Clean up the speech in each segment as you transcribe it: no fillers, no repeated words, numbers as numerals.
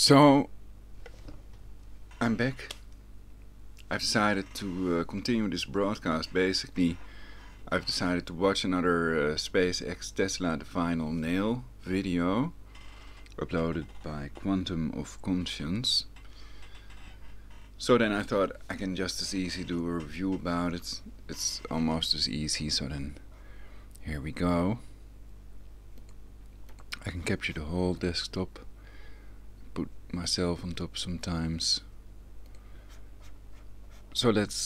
So, I'm back. I've decided to continue this broadcast. Basically, I've decided to watch another SpaceX Tesla The Final Nail video uploaded by Quantum of Conscience. So then I thought I can just as easy do a review about it. It's almost as easy, so then here we go. I can capture the whole desktop, put myself on top sometimes. So let's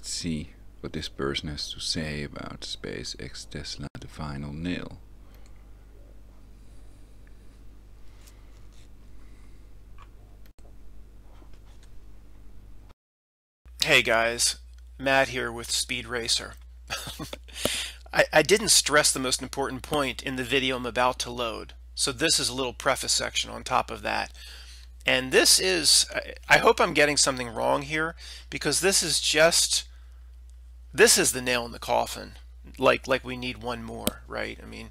see what this person has to say about SpaceX Tesla The Final Nail. Hey guys, Matt here with Speed Racer. I didn't stress the most important point in the video I'm about to load, so this is a little preface section on top of that. And this is, I hope I'm getting something wrong here, because this is the nail in the coffin. Like we need one more, right? I mean,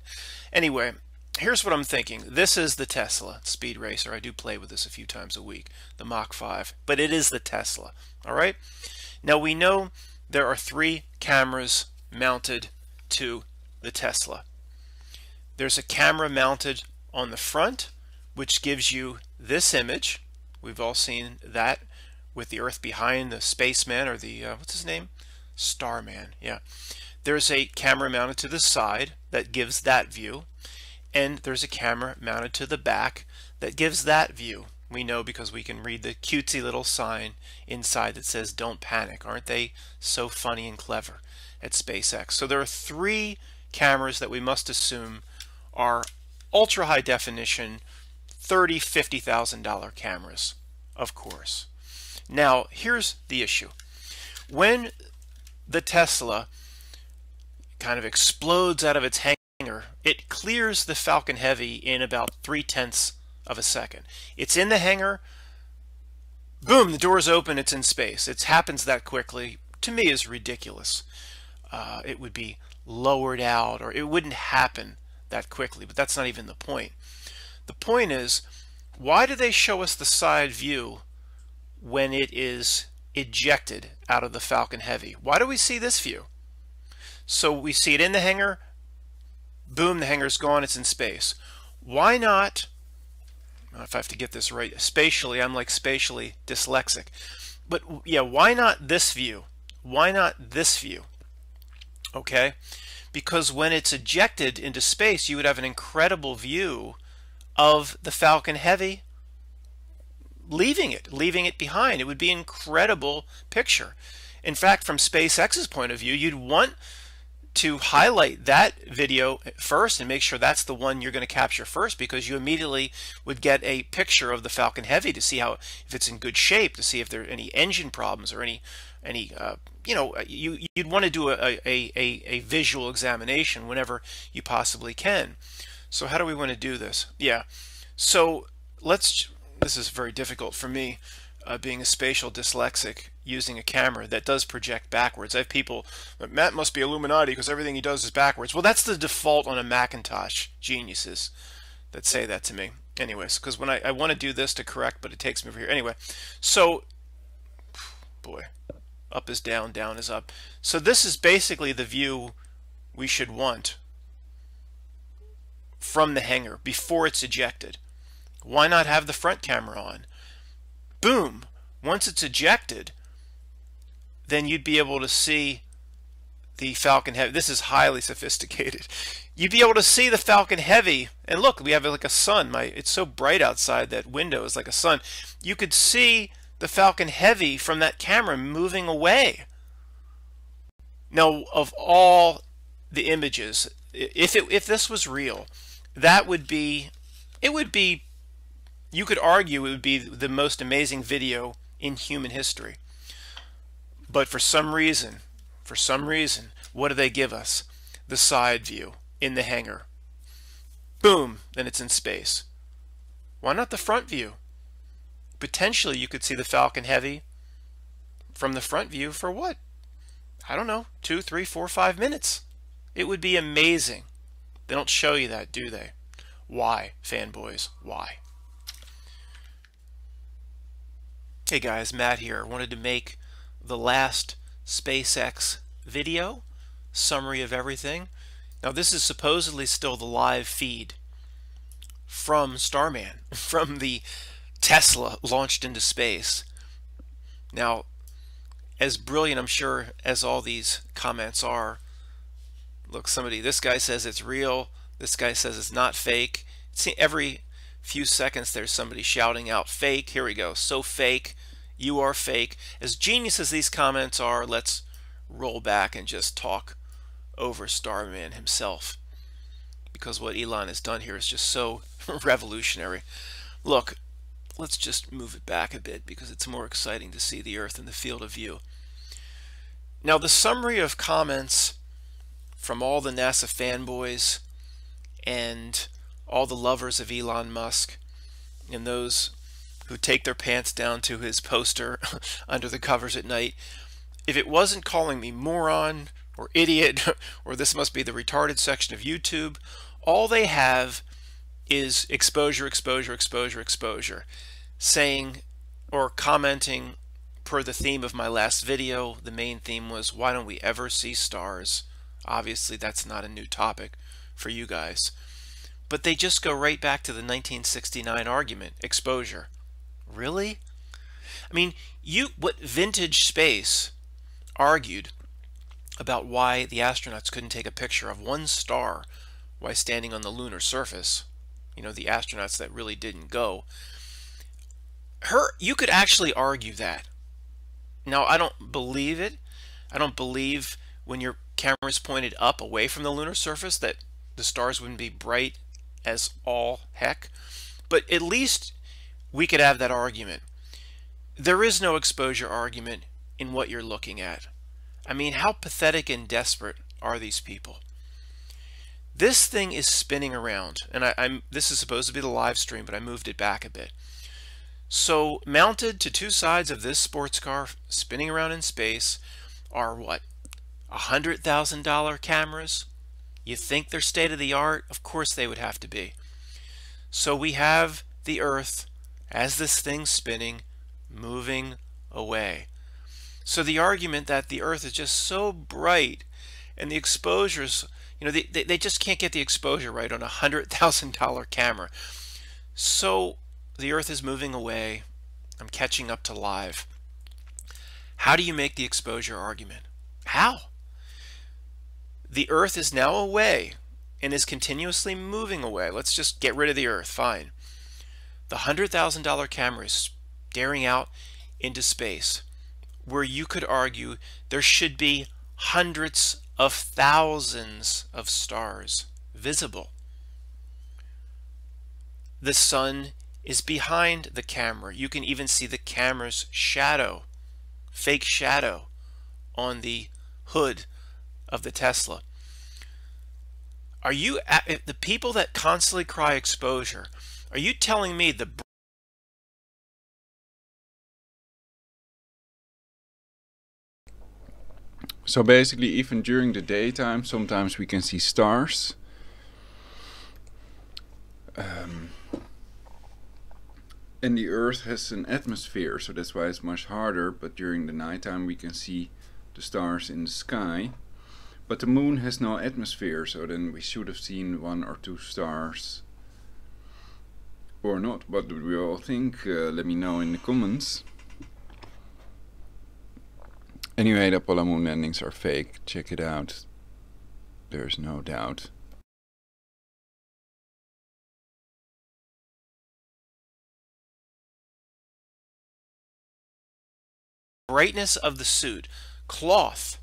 anyway, here's what I'm thinking. This is the Tesla Speed Racer. I do play with this a few times a week, the Mach 5, but it is the Tesla, all right? Now we know there are 3 cameras mounted to the Tesla. There's a camera mounted on the front, which gives you this image. We've all seen that with the Earth behind the spaceman, or the, what's his name? Starman, yeah. There's a camera mounted to the side that gives that view, and there's a camera mounted to the back that gives that view. We know because we can read the cutesy little sign inside that says "Don't panic." Aren't they so funny and clever at SpaceX? So there are 3 cameras that we must assume are ultra high definition, $30,000, $50,000 cameras, of course. Now here's the issue. When the Tesla kind of explodes out of its hangar, it clears the Falcon Heavy in about 3/10 of a second. It's in the hangar, boom, the doors open, it's in space. It happens that quickly. To me, is ridiculous. It would be lowered out, or it wouldn't happen that quickly, but that's not even the point. The point is, why do they show us the side view when it is ejected out of the Falcon Heavy? Why do we see this view? So we see it in the hangar, boom, the hangar's gone, it's in space. Why not, if I have to get this right, spatially, I'm like spatially dyslexic, but yeah, why not this view? Why not this view? Okay, because when it's ejected into space, you would have an incredible view of the Falcon Heavy leaving it behind. It would be an incredible picture. In fact, from SpaceX's point of view, you'd want to highlight that video first and make sure that's the one you're going to capture first, because you immediately would get a picture of the Falcon Heavy to see how, if it's in good shape, to see if there are any engine problems or any you know, you'd want to do a visual examination whenever you possibly can. So how do we want to do this? Yeah, so this is very difficult for me, being a spatial dyslexic, using a camera that does project backwards. I have people, Matt must be Illuminati because everything he does is backwards. Well, that's the default on a Macintosh, geniuses that say that to me. Anyways, because when I want to do this to correct, but it takes me over here. Anyway, so, boy, up is down, down is up. So this is basically the view we should want from the hangar before it's ejected. Why not have the front camera on? Boom! Once it's ejected, then you'd be able to see the Falcon Heavy. This is highly sophisticated. You'd be able to see the Falcon Heavy, and look, we have like a sun. It's so bright outside, that window is like a sun. You could see the Falcon Heavy from that camera moving away. Now, of all the images, if this was real, that would be, you could argue it would be the most amazing video in human history. But for some reason, what do they give us? The side view in the hangar. Boom, then it's in space. Why not the front view? Potentially you could see the Falcon Heavy from the front view for what? I don't know, 2, 3, 4, 5 minutes. It would be amazing. They don't show you that, do they? Why, fanboys? Why? Hey guys, Matt here. Wanted to make the last SpaceX video, summary of everything. Now this is supposedly still the live feed from Starman, from the Tesla launched into space. Now, as brilliant I'm sure as all these comments are, look, this guy says it's real, this guy says it's not fake. See, every few seconds there's somebody shouting out fake. Here we go, so fake, you are fake. As genius as these comments are, let's roll back and just talk over Starman himself, because what Elon has done here is just so revolutionary. Look, let's just move it back a bit because it's more exciting to see the Earth in the field of view. Now, the summary of comments from all the NASA fanboys and all the lovers of Elon Musk and those who take their pants down to his poster under the covers at night, if it wasn't calling me moron or idiot or this must be the retarded section of YouTube, all they have is exposure, exposure, exposure, exposure, saying or commenting per the theme of my last video. The main theme was, why don't we ever see stars? Obviously that's not a new topic for you guys, but they just go right back to the 1969 argument, exposure. Really? I mean, what Vintage Space argued about why the astronauts couldn't take a picture of one star while standing on the lunar surface, you know, the astronauts that really didn't go, you could actually argue that. Now, I don't believe it. I don't believe when your camera is pointed up away from the lunar surface that the stars wouldn't be bright as all heck, but at least we could have that argument. There is no exposure argument in what you're looking at. I mean, how pathetic and desperate are these people? This thing is spinning around, and this is supposed to be the live stream, but I moved it back a bit. So mounted to two sides of this sports car spinning around in space are what? $100,000 cameras? You think they're state of the art? Of course they would have to be. So we have the Earth as this thing spinning, moving away. So the argument that the Earth is just so bright and the exposures, you know, they just can't get the exposure right on a $100,000 camera. So the Earth is moving away. I'm catching up to live. How do you make the exposure argument? How? The Earth is now away and is continuously moving away. Let's just get rid of the Earth. Fine. The $100,000 camera is staring out into space, where you could argue there should be hundreds of thousands of stars visible. The sun is behind the camera. You can even see the camera's shadow, fake shadow, on the hood of the Tesla. Are you, the people that constantly cry exposure, are you telling me the So basically, even during the daytime, sometimes we can see stars. And the Earth has an atmosphere, so that's why it's much harder, but during the nighttime we can see the stars in the sky. But the moon has no atmosphere, so then we should have seen one or two stars. Or not. What do we all think? Let me know in the comments. Anyway, the Apollo moon landings are fake. Check it out. There's no doubt. brightness of the suit, cloth,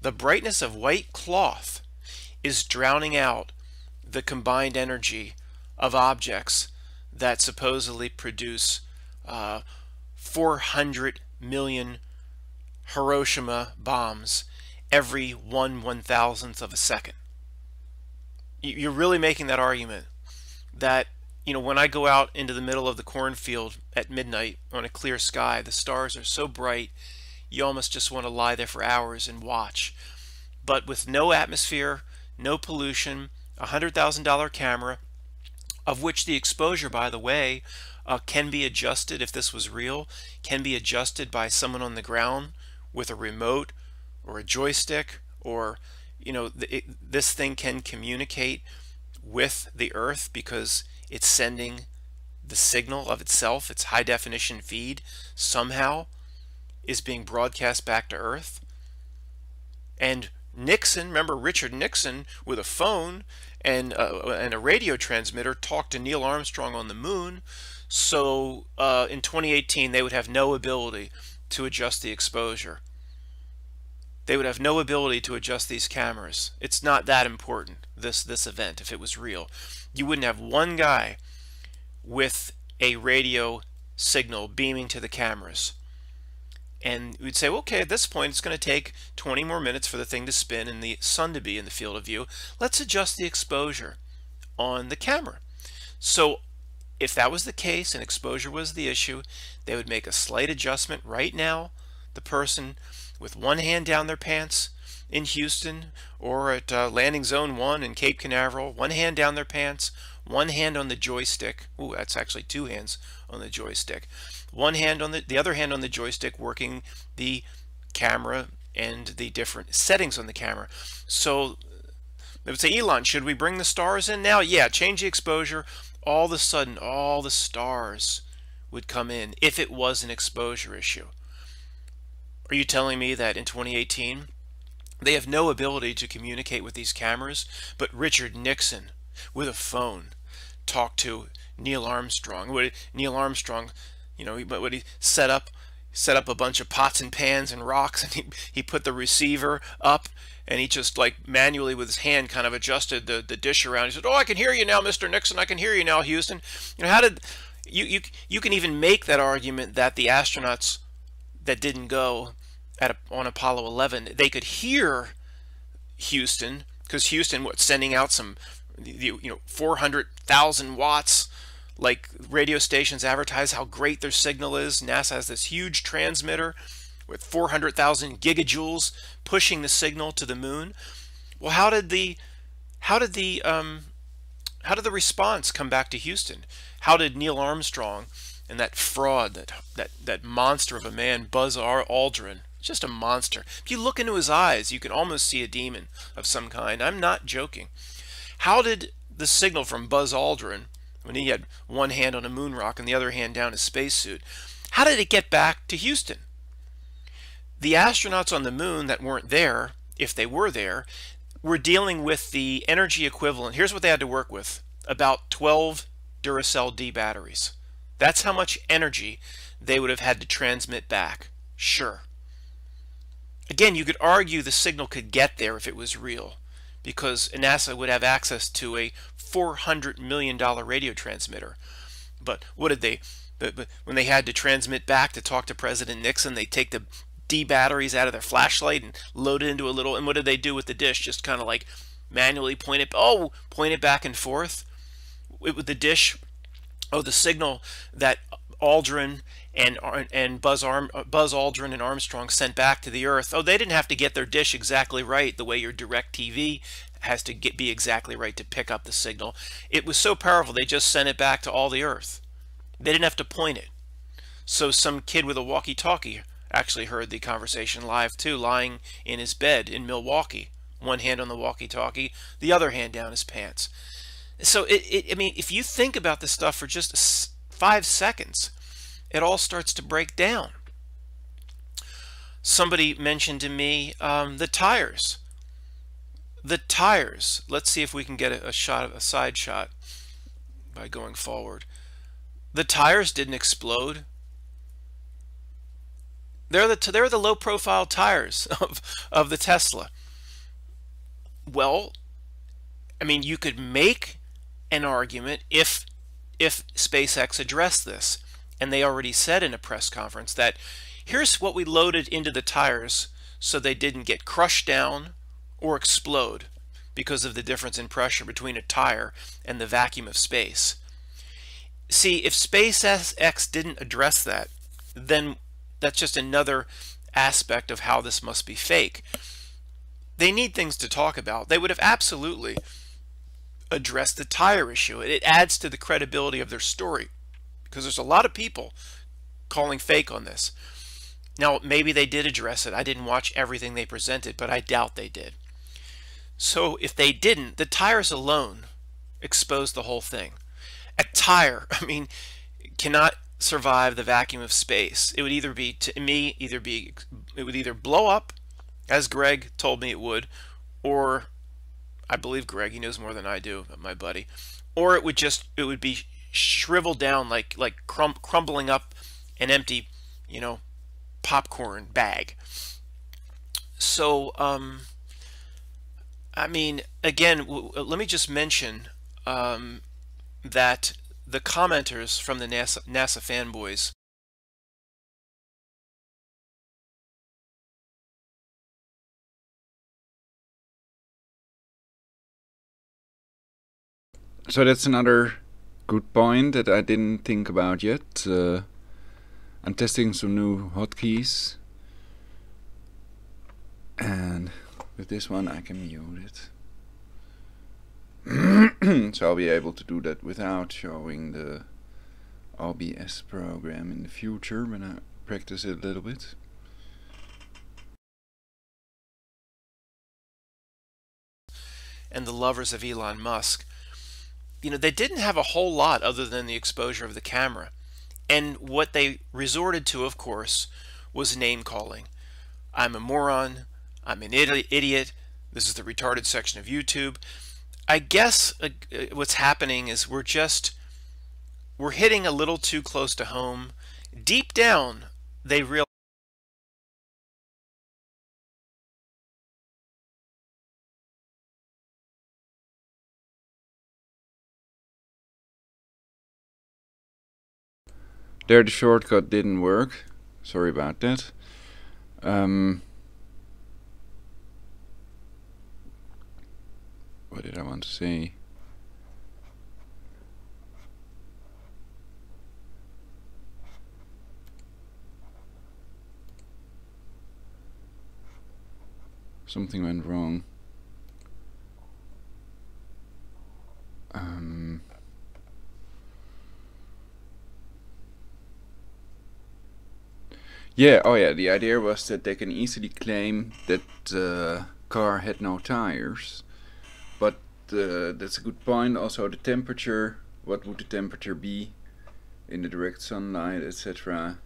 the brightness of white cloth is drowning out the combined energy of objects that supposedly produce 400 million Hiroshima bombs every 1/1000th of a second. You're really making that argument that, you know, when I go out into the middle of the cornfield at midnight on a clear sky, the stars are so bright you almost just want to lie there for hours and watch. But with no atmosphere, no pollution, $100,000 camera, of which the exposure, by the way, can be adjusted. If this was real, can be adjusted by someone on the ground with a remote or a joystick, or this thing can communicate with the Earth because it's sending the signal of itself, its high definition feed somehow is being broadcast back to Earth. And Nixon, remember Richard Nixon, with a phone and a radio transmitter, talked to Neil Armstrong on the moon. So in 2018 they would have no ability to adjust the exposure. They would have no ability to adjust these cameras. It's not that important, this event, if it was real. You wouldn't have one guy with a radio signal beaming to the cameras. And we'd say, well, okay, at this point it's going to take 20 more minutes for the thing to spin and the sun to be in the field of view. Let's adjust the exposure on the camera. So if that was the case and exposure was the issue, they would make a slight adjustment right now. The person with one hand down their pants in Houston or at landing zone 1 in Cape Canaveral, one hand down their pants, one hand on the joystick. Ooh, that's actually two hands on the joystick. One hand on the other hand on the joystick, working the camera and the different settings on the camera. So they would say, Elon, should we bring the stars in now? Yeah, change the exposure. All of a sudden, all the stars would come in if it was an exposure issue. Are you telling me that in 2018 they have no ability to communicate with these cameras, but Richard Nixon with a phone talked to Neil Armstrong? Neil Armstrong, would he set up a bunch of pots and pans and rocks, and he put the receiver up, and he just like manually with his hand kind of adjusted the dish around. He said, "Oh, I can hear you now, Mr. Nixon. I can hear you now, Houston." How did you can even make that argument that the astronauts that didn't go on Apollo 11, they could hear Houston, because Houston sending out some 400,000 watts, like radio stations advertise how great their signal is. NASA has this huge transmitter with 400,000 gigajoules pushing the signal to the moon. Well, how did the response come back to Houston? How did Neil Armstrong and that fraud, that monster of a man, Buzz Aldrin, just a monster. If you look into his eyes, you can almost see a demon of some kind. I'm not joking. How did the signal from Buzz Aldrin, when he had one hand on a moon rock and the other hand down his spacesuit, how did it get back to Houston? The astronauts on the moon that weren't there, if they were there, were dealing with the energy equivalent. Here's what they had to work with: about 12 Duracell D batteries. That's how much energy they would have had to transmit back. Sure. Again, you could argue the signal could get there if it was real, because NASA would have access to a $400 million radio transmitter. But what did they, but when they had to transmit back to talk to President Nixon, they take the D batteries out of their flashlight and load it into a little, and what did they do with the dish? Just kind of like manually point it back and forth with the dish. Oh, the signal that Aldrin and Buzz Aldrin and Armstrong sent back to the Earth. Oh, they didn't have to get their dish exactly right the way your DirecTV has to be exactly right to pick up the signal. It was so powerful they just sent it back to all the Earth. They didn't have to point it. So some kid with a walkie-talkie actually heard the conversation live too, lying in his bed in Milwaukee. One hand on the walkie-talkie, the other hand down his pants. So I mean, if you think about this stuff for just 5 seconds, it all starts to break down. Somebody mentioned to me the tires. The tires. Let's see if we can get a side shot by going forward. The tires didn't explode. They're the low-profile tires of the Tesla. Well, I mean, you could make an argument if SpaceX addressed this, and they already said in a press conference that here's what we loaded into the tires so they didn't get crushed down or explode because of the difference in pressure between a tire and the vacuum of space. See, if SpaceX didn't address that, then that's just another aspect of how this must be fake. They need things to talk about. They would have absolutely address the tire issue. It adds to the credibility of their story, because there's a lot of people calling fake on this. Now, maybe they did address it. I didn't watch everything they presented, but I doubt they did. So if they didn't, the tires alone exposed the whole thing. A tire, I mean, cannot survive the vacuum of space. It would either be, to me, it would either blow up, as Greg told me it would, or I believe Greg, he knows more than I do, my buddy, or it would be shriveled down like crumbling up an empty, popcorn bag. So, I mean, again, let me just mention that the commenters from the NASA fanboys So that's another good point that I didn't think about yet. I'm testing some new hotkeys, and with this one I can mute it. So I'll be able to do that without showing the OBS program in the future when I practice it a little bit. and the lovers of Elon Musk, they didn't have a whole lot other than the exposure of the camera. And what they resorted to, of course, was name calling. I'm a moron. I'm an idiot. This is the retarded section of YouTube. I guess what's happening is we're hitting a little too close to home. Deep down, they realize there the shortcut didn't work. Sorry about that. What did I want to say? Something went wrong. Yeah, oh yeah, the idea was that they can easily claim that the car had no tires. But that's a good point. Also the temperature, what would the temperature be in the direct sunlight, etc.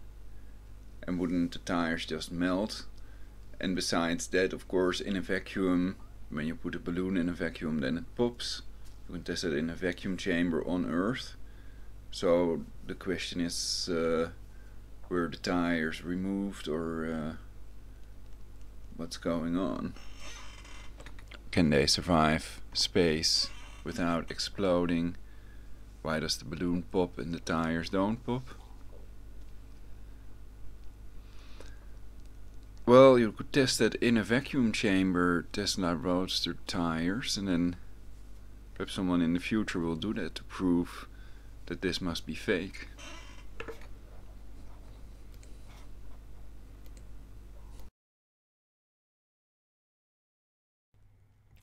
And wouldn't the tires just melt? And besides that, of course, in a vacuum, when you put a balloon in a vacuum, then it pops. You can test it in a vacuum chamber on Earth. So the question is, were the tires removed, or what's going on? Can they survive space without exploding? Why does the balloon pop and the tires don't pop? Well, you could test that in a vacuum chamber, Tesla Roadster tires, and then perhaps someone in the future will do that to prove that this must be fake.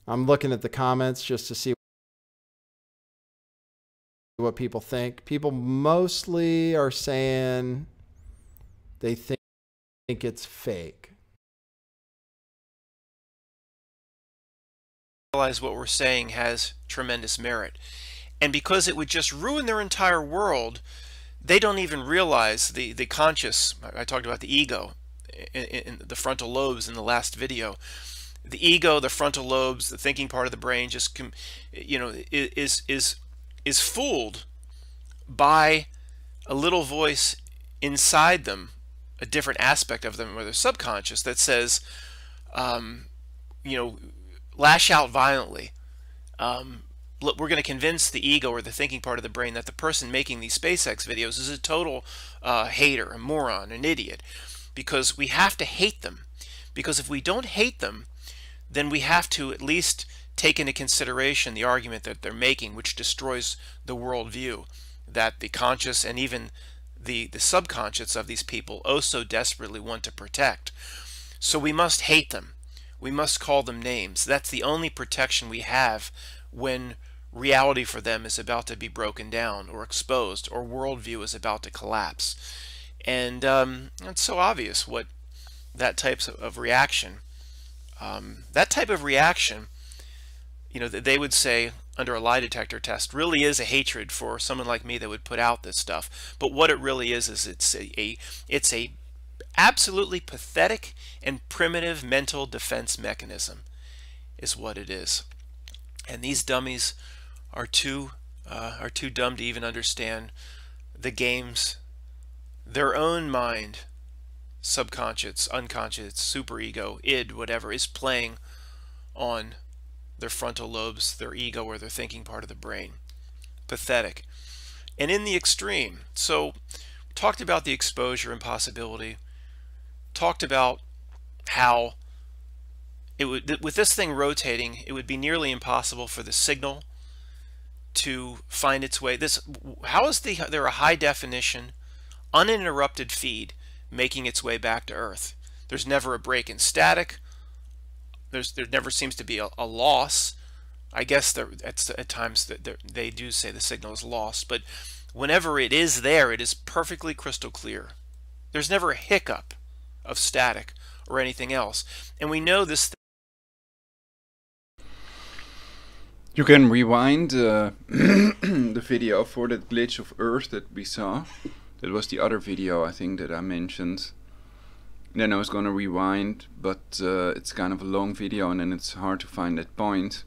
I'm looking at the comments just to see what people think. People mostly are saying they think it's fake. Realize what we're saying has tremendous merit. And because it would just ruin their entire world, they don't even realize the conscious. I talked about the ego in the frontal lobes in the last video. The ego, the frontal lobes, the thinking part of the brain just is fooled by a little voice inside them, a different aspect of them, or their subconscious, that says, lash out violently. We're going to convince the ego, or the thinking part of the brain, that the person making these SpaceX videos is a total hater, a moron, an idiot, because we have to hate them. Because if we don't hate them, then we have to at least take into consideration the argument that they're making, which destroys the worldview that the conscious and even the subconscious of these people oh so desperately want to protect. So we must hate them. We must call them names. That's the only protection we have when reality for them is about to be broken down or exposed, or worldview is about to collapse. And it's so obvious what that type of reaction, you know, they would say under a lie detector test, really is a hatred for someone like me that would put out this stuff. But what it really is it's a absolutely pathetic and primitive mental defense mechanism, is what it is. And these dummies are too dumb to even understand the games their own mind, subconscious, unconscious, superego, id, whatever, is playing on their frontal lobes, their ego, or their thinking part of the brain. Pathetic. And in the extreme. So, talked about the exposure impossibility, talked about how it would, with this thing rotating, it would be nearly impossible for the signal to find its way. How is there a high definition, uninterrupted feed making its way back to Earth? There's never a break in static. There never seems to be a loss. I guess at times they do say the signal is lost, but whenever it is there, it is perfectly crystal clear. There's never a hiccup of static or anything else. And we know this. You can rewind the video for that glitch of Earth that we saw. That was the other video, I think, that I mentioned. Then I was gonna rewind, but it's kind of a long video and then it's hard to find that point.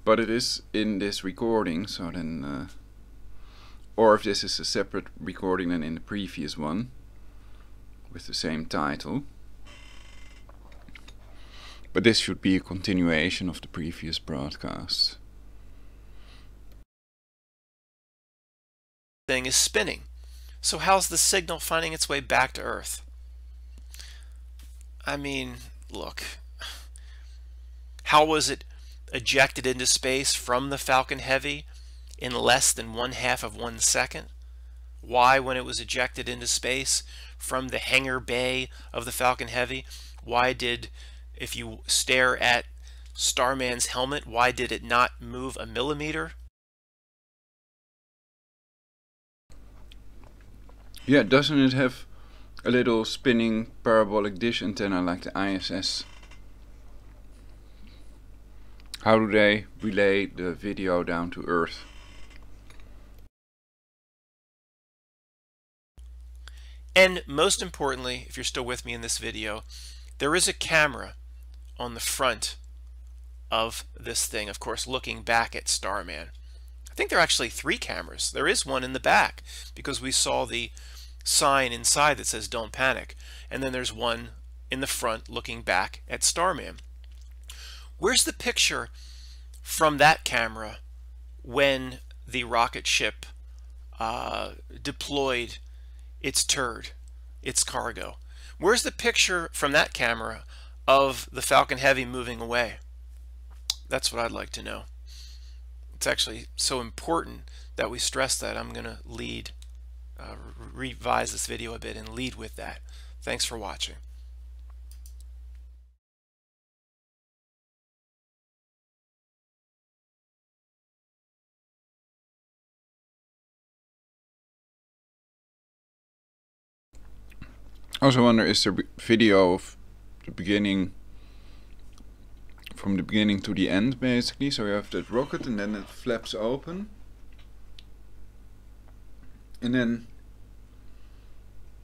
But it is in this recording, so then... or if this is a separate recording than in the previous one, with the same title. But this should be a continuation of the previous broadcast. Thing is spinning. So how's the signal finding its way back to Earth? I mean, look. How was it ejected into space from the Falcon Heavy in less than 1/2 of 1 second? Why, when it was ejected into space from the hangar bay of the Falcon Heavy, why did, if you stare at Starman's helmet, why did it not move a millimeter? Yeah, doesn't it have a little spinning parabolic dish antenna like the ISS? How do they relay the video down to Earth? And most importantly, if you're still with me in this video, there is a camera on the front of this thing, of course, looking back at Starman. I think there are actually 3 cameras. There is one in the back because we saw the sign inside that says "Don't panic," and then there's one in the front looking back at Starman. Where's the picture from that camera when the rocket ship deployed its turd, its cargo? Where's the picture from that camera of the Falcon Heavy moving away? That's what I'd like to know. It's actually so important that we stress that. I'm going to revise this video a bit and lead with that. Thanks for watching. I also wonder, is there video of the beginning, from the beginning to the end basically? So you have that rocket and then it flaps open. And then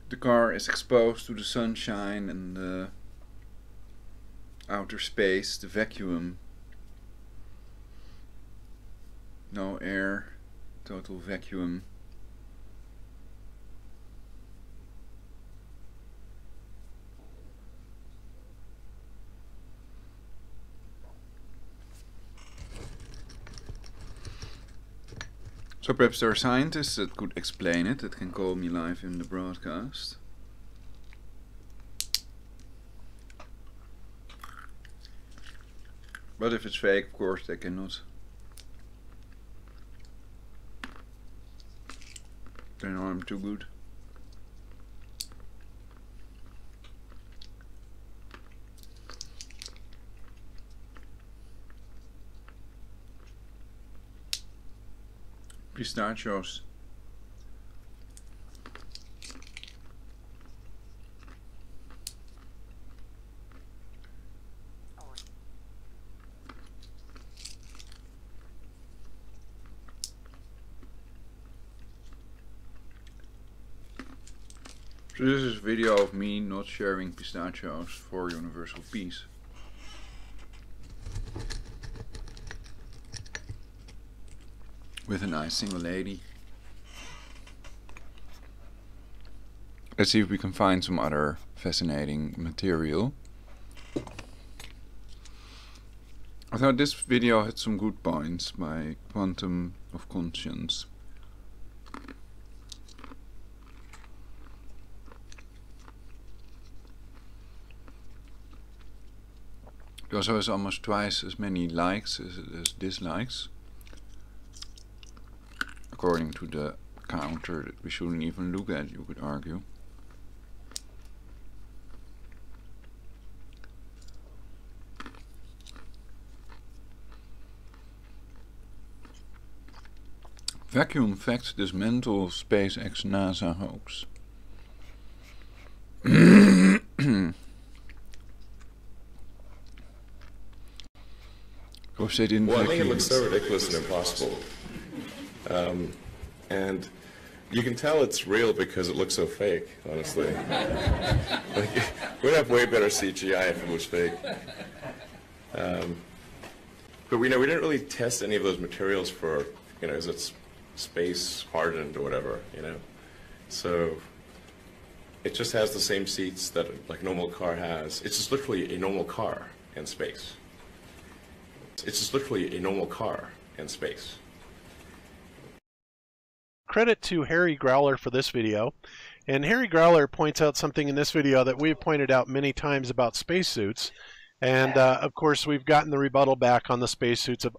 the car is exposed to the sunshine and the outer space, the vacuum. No air, total vacuum. So perhaps there are scientists that could explain it, that can call me live in the broadcast. But if it's fake, of course, they cannot. They know I'm too good. pistachios. So this is a video of me not sharing pistachios for universal peace. With a nice single lady. Let's see if we can find some other fascinating material. I thought this video had some good points by Quantum of Conscience. It also has almost twice as many likes as dislikes, according to the counter that we shouldn't even look at, you could argue. Vacuum fact dismantle SpaceX NASA hoax. Of course they didn't. Well, I think it looks so ridiculous and impossible. And you can tell it's real because it looks so fake, honestly. Like, we'd have way better CGI if it was fake. But we didn't really test any of those materials for, is it space hardened or whatever, So it just has the same seats that like a normal car has. It's just literally a normal car in space. It's just literally a normal car in space. Credit to Harry Growler for this video. And Harry Growler points out something in this video that we've pointed out many times about spacesuits. And of course, we've gotten the rebuttal back on the spacesuits of,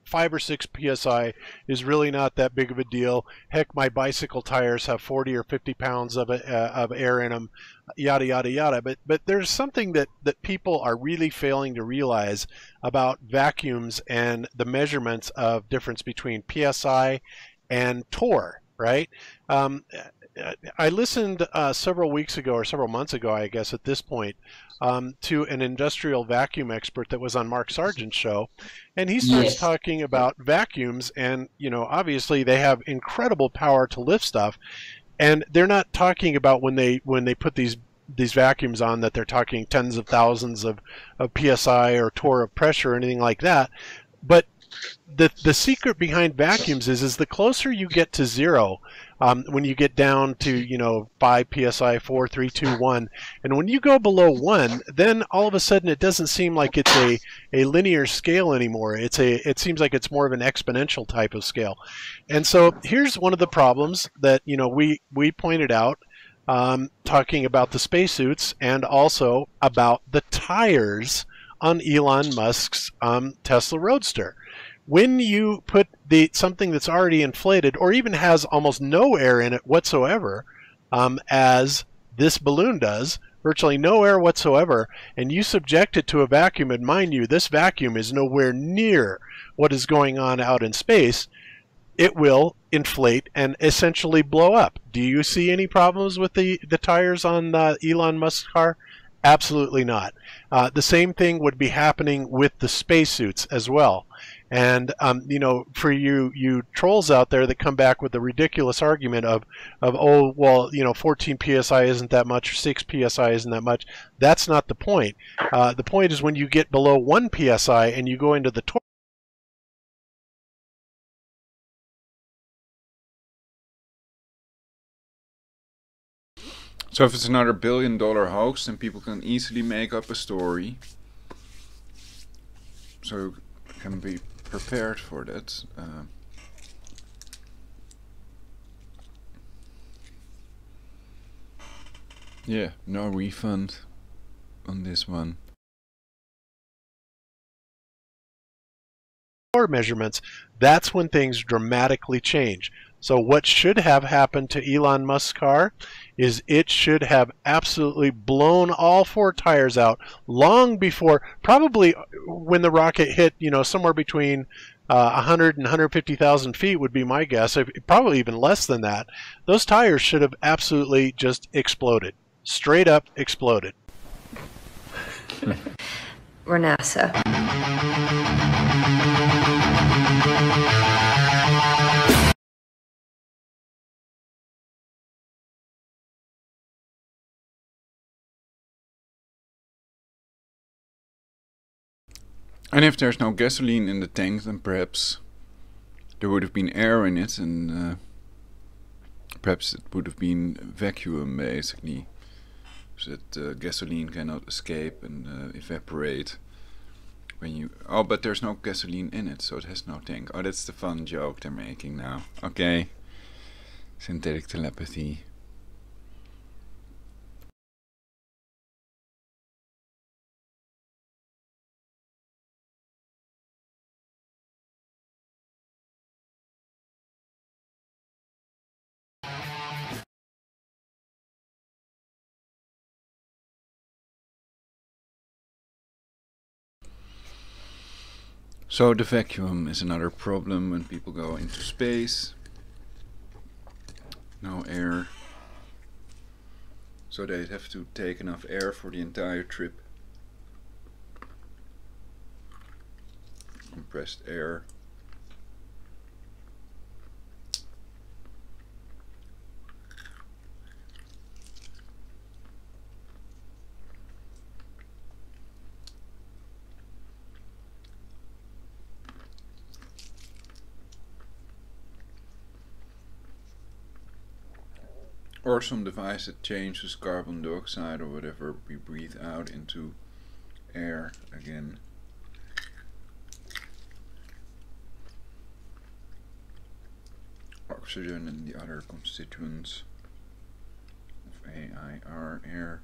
5 or 6 psi is really not that big of a deal. Heck, my bicycle tires have 40 or 50 pounds of air in them, yada, yada, yada. But there's something that people are really failing to realize about vacuums and the measurements of difference between psi and torr, right? I listened several weeks ago, or several months ago, I guess at this point, to an industrial vacuum expert that was on Mark Sargent's show, and he starts talking about vacuums, and obviously they have incredible power to lift stuff, and they're not talking about when they put these vacuums on that they're talking tens of thousands of psi or torr of pressure or anything like that, but the secret behind vacuums is the closer you get to zero, when you get down to 5 psi, 4, 3, 2, 1, and when you go below 1, then all of a sudden it doesn't seem like it's a linear scale anymore. It seems like it's more of an exponential type of scale. And so here's one of the problems that we pointed out, talking about the spacesuits and also about the tires on Elon Musk's Tesla Roadster. When you put something that's already inflated or even has almost no air in it whatsoever, as this balloon does, virtually no air whatsoever, and you subject it to a vacuum, and mind you, this vacuum is nowhere near what is going on out in space, it will inflate and essentially blow up. Do you see any problems with the tires on Elon Musk's car? Absolutely not. The same thing would be happening with the spacesuits as well. And for you trolls out there that come back with the ridiculous argument of 14 psi isn't that much, or 6 psi isn't that much. That's not the point. The point is when you get below 1 psi and you go into the torr. So if it's another billion-dollar hoax, then people can easily make up a story. So can be prepared for that. Yeah, no refund on this one. Measurements, that's when things dramatically change. So what should have happened to Elon Musk's car is it should have absolutely blown all 4 tires out long before, probably when the rocket hit, somewhere between 100 and 150,000 feet would be my guess, probably even less than that, those tires should have absolutely just exploded. Straight up exploded. We're NASA. And if there's no gasoline in the tank, then perhaps there would have been air in it, and perhaps it would have been vacuum, basically, so that gasoline cannot escape and evaporate when you... Oh, but there's no gasoline in it, so it has no tank. Oh, that's the fun joke they're making now. Okay. Synthetic telepathy. So the vacuum is another problem when people go into space. No air. So they'd have to take enough air for the entire trip. Compressed air. Or some device that changes carbon dioxide or whatever we breathe out into air again. Oxygen and the other constituents of AIR, air.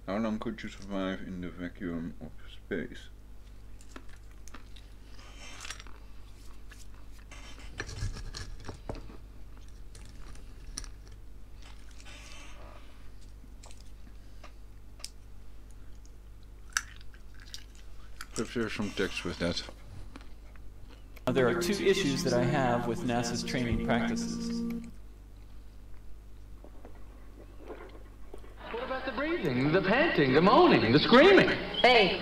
How long could you survive in the vacuum of space? If there's some text with that. There are two issues that I have with NASA's training practices. What about the breathing, the panting, the moaning, the screaming? Fake.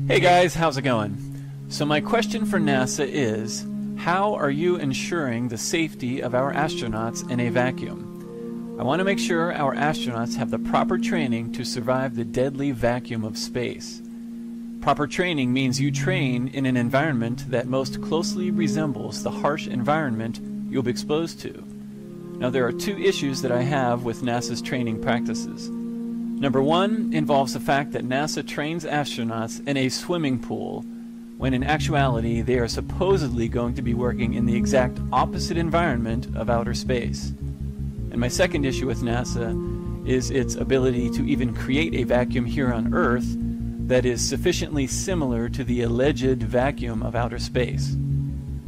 Hey guys, how's it going? So my question for NASA is, how are you ensuring the safety of our astronauts in a vacuum? I want to make sure our astronauts have the proper training to survive the deadly vacuum of space. Proper training means you train in an environment that most closely resembles the harsh environment you'll be exposed to. Now there are two issues that I have with NASA's training practices. Number one involves the fact that NASA trains astronauts in a swimming pool, when in actuality they are supposedly going to be working in the exact opposite environment of outer space. And my second issue with NASA is its ability to even create a vacuum here on Earth that is sufficiently similar to the alleged vacuum of outer space.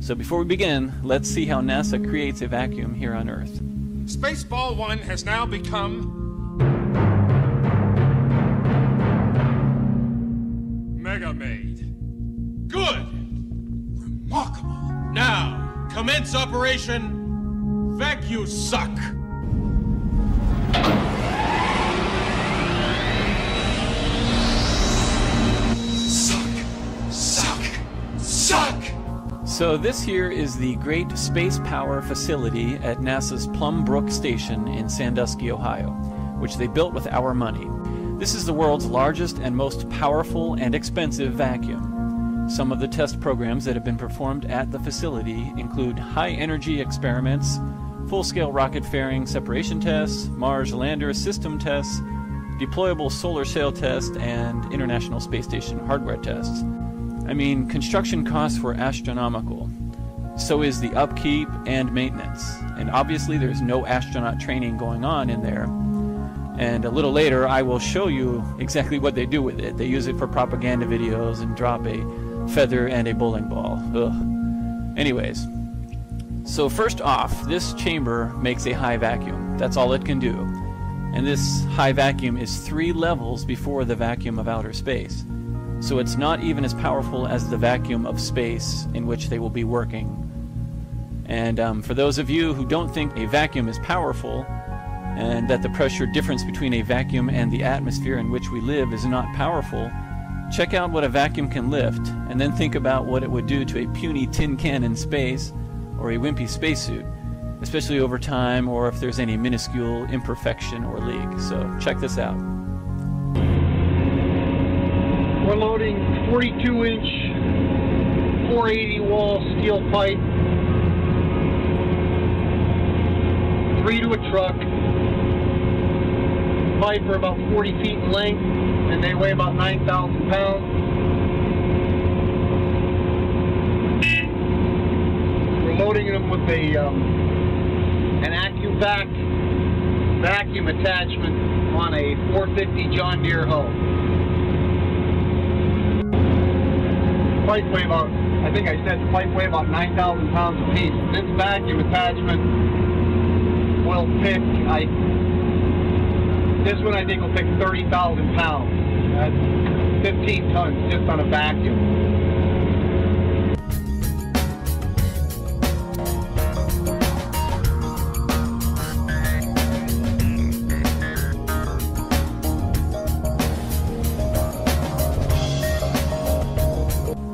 So before we begin, let's see how NASA creates a vacuum here on Earth. Spaceball 1 has now become Mega Made. Good! Remarkable. Now, commence Operation Vacuum Suck. So this here is the Great Space Power Facility at NASA's Plum Brook Station in Sandusky, Ohio, which they built with our money. This is the world's largest and most powerful and expensive vacuum. Some of the test programs that have been performed at the facility include high-energy experiments, full-scale rocket fairing separation tests, Mars lander system tests, deployable solar sail tests, and International Space Station hardware tests. I mean, construction costs were astronomical. So is the upkeep and maintenance. And obviously there's no astronaut training going on in there. And a little later I will show you exactly what they do with it. They use it for propaganda videos and drop a feather and a bowling ball. Ugh. Anyways, so first off, this chamber makes a high vacuum. That's all it can do. And this high vacuum is 3 levels before the vacuum of outer space. so it's not even as powerful as the vacuum of space in which they will be working. And for those of you who don't think a vacuum is powerful, and that the pressure difference between a vacuum and the atmosphere in which we live is not powerful, check out what a vacuum can lift, and then think about what it would do to a puny tin can in space, or a wimpy spacesuit, especially over time, or if there's any minuscule imperfection or leak. So check this out. We're loading 42-inch 480 wall steel pipe, 3 to a truck. Pipe are about 40 feet in length, and they weigh about 9,000 pounds. We're loading them with an AccuVac vacuum attachment on a 450 John Deere hoe. Pipe weigh about, I think I said the pipe weigh about 9,000 pounds a piece. This vacuum attachment will pick, this one I think will pick 30,000 pounds. That's 15 tons just on a vacuum.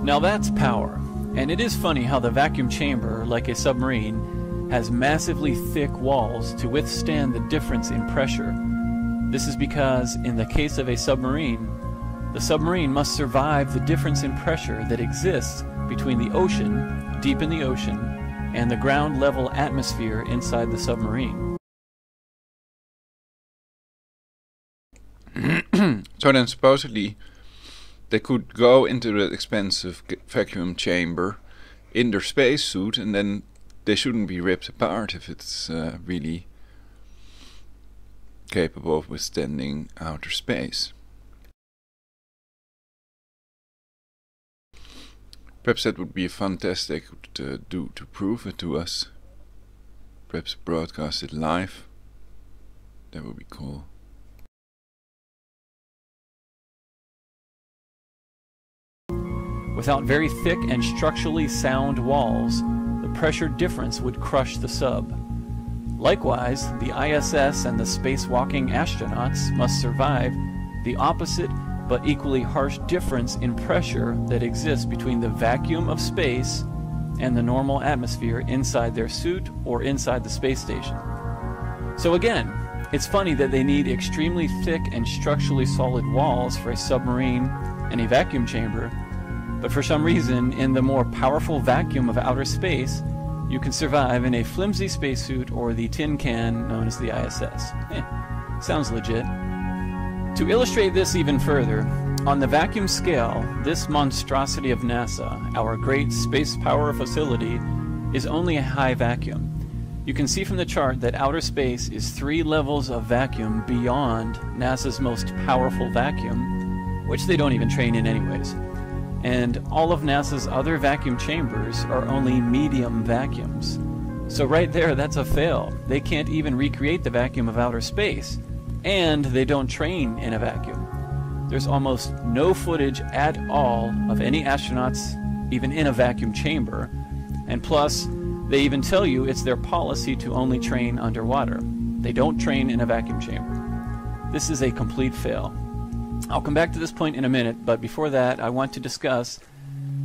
Now that's power. And it is funny how the vacuum chamber, like a submarine, has massively thick walls to withstand the difference in pressure. This is because, in the case of a submarine, the submarine must survive the difference in pressure that exists between the ocean, deep in the ocean, and the ground level atmosphere inside the submarine. So then supposedly they could go into the expensive vacuum chamber in their spacesuit, and then they shouldn't be ripped apart if it's really capable of withstanding outer space. Perhaps that would be a fantastic to do to prove it to us. Perhaps broadcast it live. That would be cool. Without very thick and structurally sound walls, the pressure difference would crush the sub. Likewise, the ISS and the spacewalking astronauts must survive the opposite but equally harsh difference in pressure that exists between the vacuum of space and the normal atmosphere inside their suit or inside the space station. So again, it's funny that they need extremely thick and structurally solid walls for a submarine and a vacuum chamber, but for some reason, in the more powerful vacuum of outer space, you can survive in a flimsy spacesuit or the tin can known as the ISS. Sounds legit. To illustrate this even further, on the vacuum scale, this monstrosity of NASA, our great space power facility, is only a high vacuum. You can see from the chart that outer space is 3 levels of vacuum beyond NASA's most powerful vacuum, which they don't even train in anyways. And all of NASA's other vacuum chambers are only medium vacuums. So right there, that's a fail. They can't even recreate the vacuum of outer space, and they don't train in a vacuum. There's almost no footage at all of any astronauts even in a vacuum chamber, and plus, they even tell you it's their policy to only train underwater. They don't train in a vacuum chamber. This is a complete fail. I'll come back to this point in a minute, but before that, I want to discuss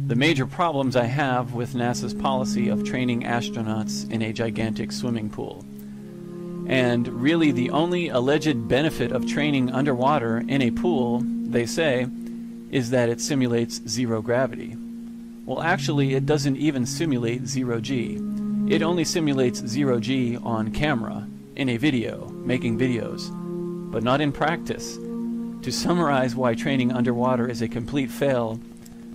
the major problems I have with NASA's policy of training astronauts in a gigantic swimming pool. And really the only alleged benefit of training underwater in a pool, they say, is that it simulates zero gravity. Well, actually, it doesn't even simulate zero G. It only simulates zero G on camera, in a video, making videos, but not in practice. To summarize why training underwater is a complete fail,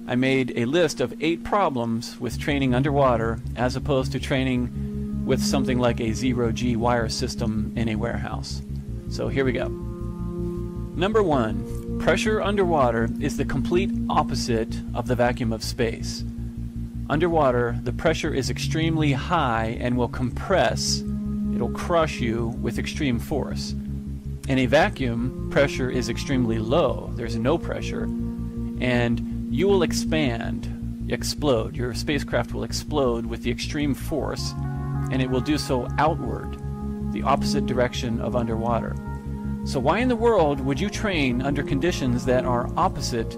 I made a list of 8 problems with training underwater as opposed to training with something like a zero-G wire system in a warehouse. So here we go. Number 1, pressure underwater is the complete opposite of the vacuum of space. Underwater, the pressure is extremely high and will compress, it'll crush you with extreme force. In a vacuum, pressure is extremely low. There's no pressure. and you will explode. Your spacecraft will explode with the extreme force, and it will do so outward, the opposite direction of underwater. So why in the world would you train under conditions that are opposite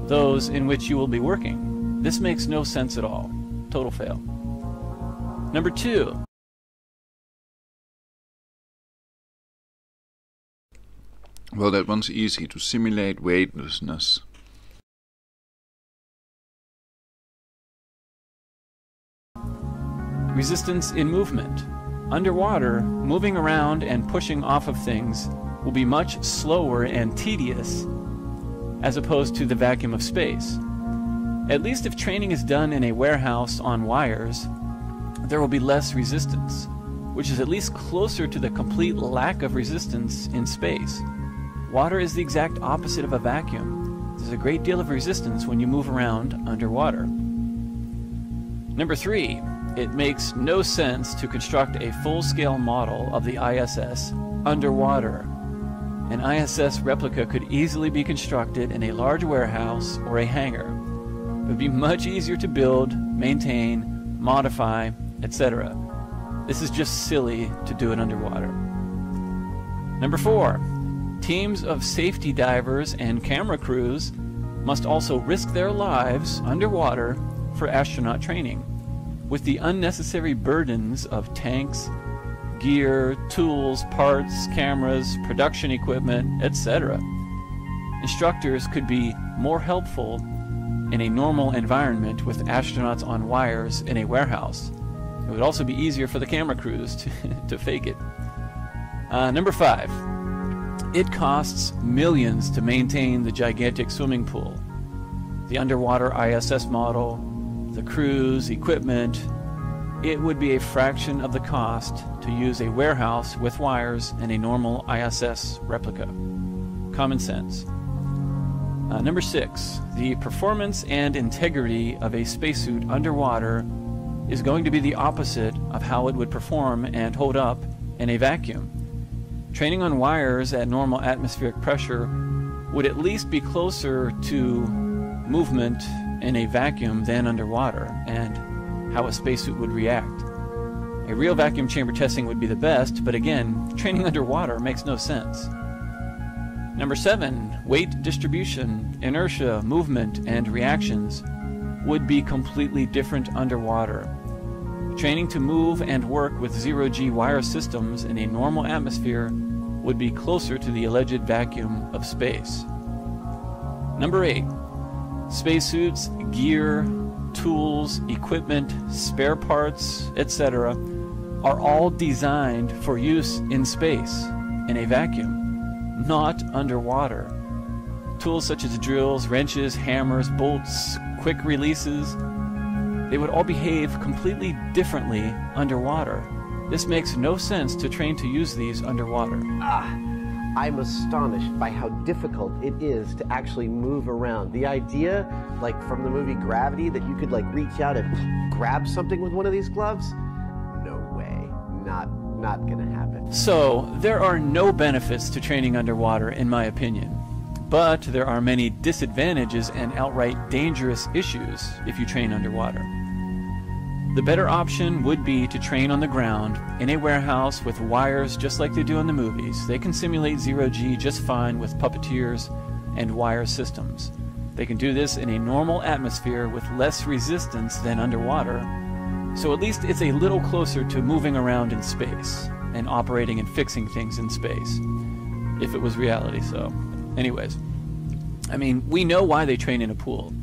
those in which you will be working? This makes no sense at all. Total fail. Number 2. Well, that one's easy, to simulate weightlessness. Resistance in movement. Underwater, moving around and pushing off of things will be much slower and tedious as opposed to the vacuum of space. At least if training is done in a warehouse on wires, there will be less resistance, which is at least closer to the complete lack of resistance in space. Water is the exact opposite of a vacuum. There's a great deal of resistance when you move around underwater. Number 3, it makes no sense to construct a full-scale model of the ISS underwater. An ISS replica could easily be constructed in a large warehouse or a hangar. It would be much easier to build, maintain, modify, etc. This is just silly to do it underwater. Number 4, teams of safety divers and camera crews must also risk their lives underwater for astronaut training, with the unnecessary burdens of tanks, gear, tools, parts, cameras, production equipment, etc. Instructors could be more helpful in a normal environment with astronauts on wires in a warehouse. It would also be easier for the camera crews to fake it. Number 5. It costs millions to maintain the gigantic swimming pool. The underwater ISS model, the crews, equipment, it would be a fraction of the cost to use a warehouse with wires and a normal ISS replica. Common sense. Number 6, the performance and integrity of a spacesuit underwater is going to be the opposite of how it would perform and hold up in a vacuum. Training on wires at normal atmospheric pressure would at least be closer to movement in a vacuum than underwater, and how a spacesuit would react. A real vacuum chamber testing would be the best, but again, training underwater makes no sense. Number 7, weight distribution, inertia, movement, and reactions would be completely different underwater. Training to move and work with zero-G wire systems in a normal atmosphere would be closer to the alleged vacuum of space. Number 8, spacesuits, gear, tools, equipment, spare parts, etc. are all designed for use in space, in a vacuum, not underwater. Tools such as drills, wrenches, hammers, bolts, quick releases, they would all behave completely differently underwater. This makes no sense to train to use these underwater. I'm astonished by how difficult it is to actually move around. The idea, like from the movie Gravity, that you could like reach out and grab something with one of these gloves? No way. Not gonna happen. So, there are no benefits to training underwater, in my opinion. But there are many disadvantages and outright dangerous issues if you train underwater. The better option would be to train on the ground in a warehouse with wires just like they do in the movies. They can simulate zero-G just fine with puppeteers and wire systems. They can do this in a normal atmosphere with less resistance than underwater, so at least it's a little closer to moving around in space and operating and fixing things in space, if it was reality. So anyways, I mean, we know why they train in a pool.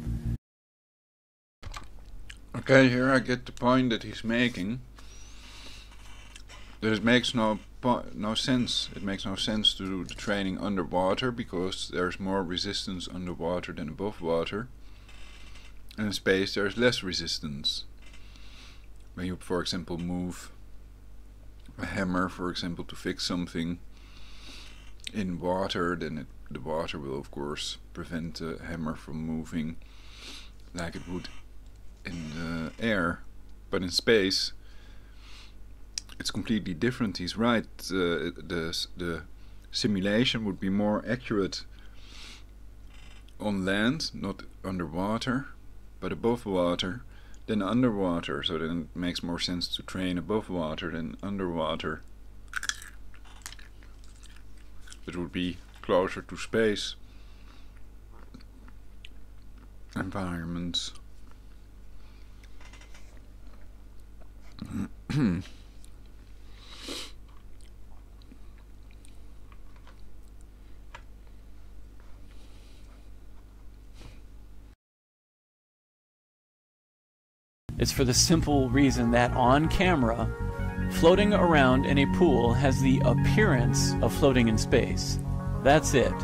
Okay, here I get the point that he's making. That it makes no sense. It makes no sense to do the training underwater because there's more resistance underwater than above water. And in space there's less resistance. When you, for example, move a hammer, for example, to fix something in water, then the water will of course prevent the hammer from moving like it would in the air. But in space it's completely different. He's right. The simulation would be more accurate on land, not underwater, but above water, than underwater. So then it makes more sense to train above water than underwater. It would be closer to space environments. It's for the simple reason that on camera, floating around in a pool has the appearance of floating in space. That's it.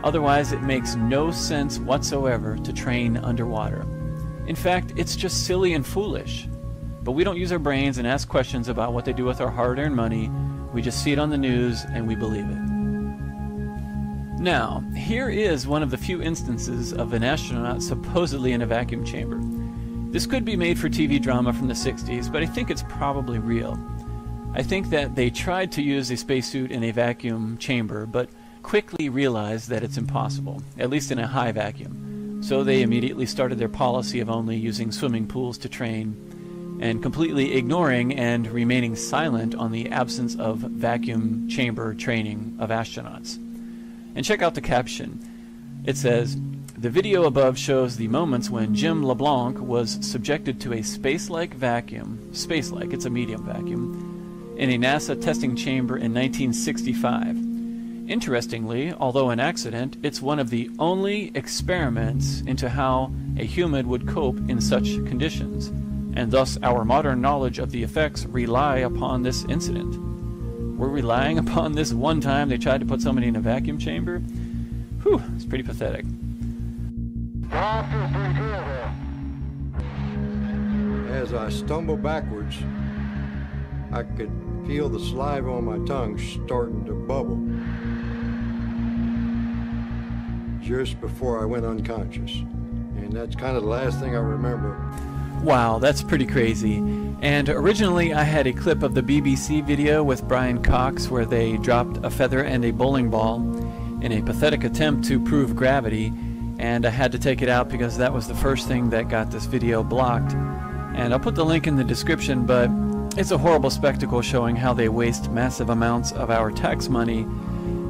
Otherwise, it makes no sense whatsoever to train underwater. In fact, it's just silly and foolish. But we don't use our brains and ask questions about what they do with our hard-earned money. We just see it on the news and we believe it. Now, here is one of the few instances of an astronaut supposedly in a vacuum chamber. This could be made for TV drama from the 60s, but I think it's probably real. I think that they tried to use a spacesuit in a vacuum chamber, but quickly realized that it's impossible, at least in a high vacuum. So they immediately started their policy of only using swimming pools to train, and completely ignoring and remaining silent on the absence of vacuum chamber training of astronauts. And check out the caption. It says, "The video above shows the moments when Jim LeBlanc was subjected to a space-like vacuum, space-like, it's a medium vacuum, in a NASA testing chamber in 1965. Interestingly, although an accident, it's one of the only experiments into how a human would cope in such conditions, and thus our modern knowledge of the effects rely upon this incident." We're relying upon this one time they tried to put somebody in a vacuum chamber? Whew, it's pretty pathetic. As I stumbled backwards, I could feel the saliva on my tongue starting to bubble just before I went unconscious. And that's kind of the last thing I remember. Wow, that's pretty crazy. And originally I had a clip of the BBC video with Brian Cox where they dropped a feather and a bowling ball in a pathetic attempt to prove gravity, and I had to take it out because that was the first thing that got this video blocked. And I'll put the link in the description, but it's a horrible spectacle showing how they waste massive amounts of our tax money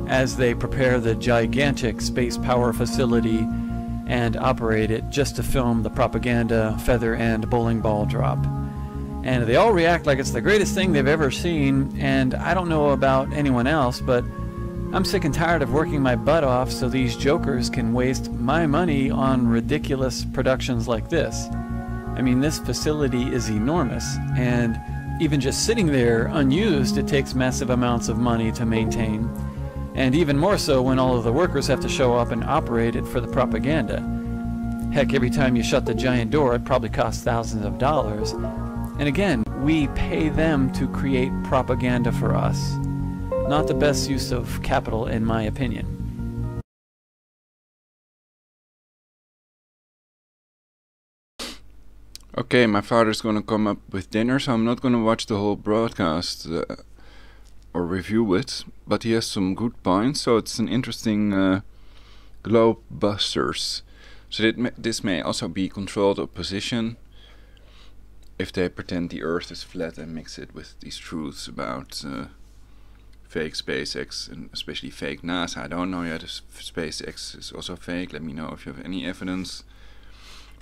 as they prepare the gigantic space power facility and operate it just to film the propaganda feather and bowling ball drop. And they all react like it's the greatest thing they've ever seen, and I don't know about anyone else, but I'm sick and tired of working my butt off so these jokers can waste my money on ridiculous productions like this. I mean, this facility is enormous, and even just sitting there unused, it takes massive amounts of money to maintain. And even more so when all of the workers have to show up and operate it for the propaganda. Heck, every time you shut the giant door, it probably costs thousands of dollars. And again, we pay them to create propaganda for us. Not the best use of capital, in my opinion. Okay, my father's gonna come up with dinner, so I'm not gonna watch the whole broadcast or review it, but he has some good points, so it's an interesting globe busters. So this may also be controlled opposition if they pretend the Earth is flat and mix it with these truths about fake SpaceX and especially fake NASA. I don't know yet if SpaceX is also fake. Let me know if you have any evidence.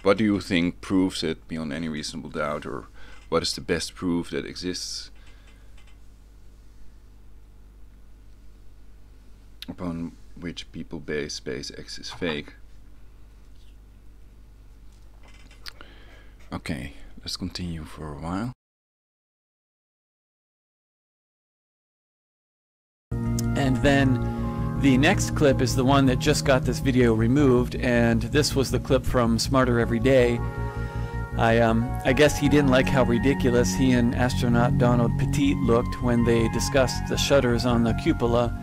What do you think proves it beyond any reasonable doubt, or what is the best proof that exists upon which people base SpaceX is fake? Okay, let's continue for a while. And then the next clip is the one that just got this video removed, and this was the clip from Smarter Every Day. I guess he didn't like how ridiculous he and astronaut Donald Petit looked when they discussed the shutters on the cupola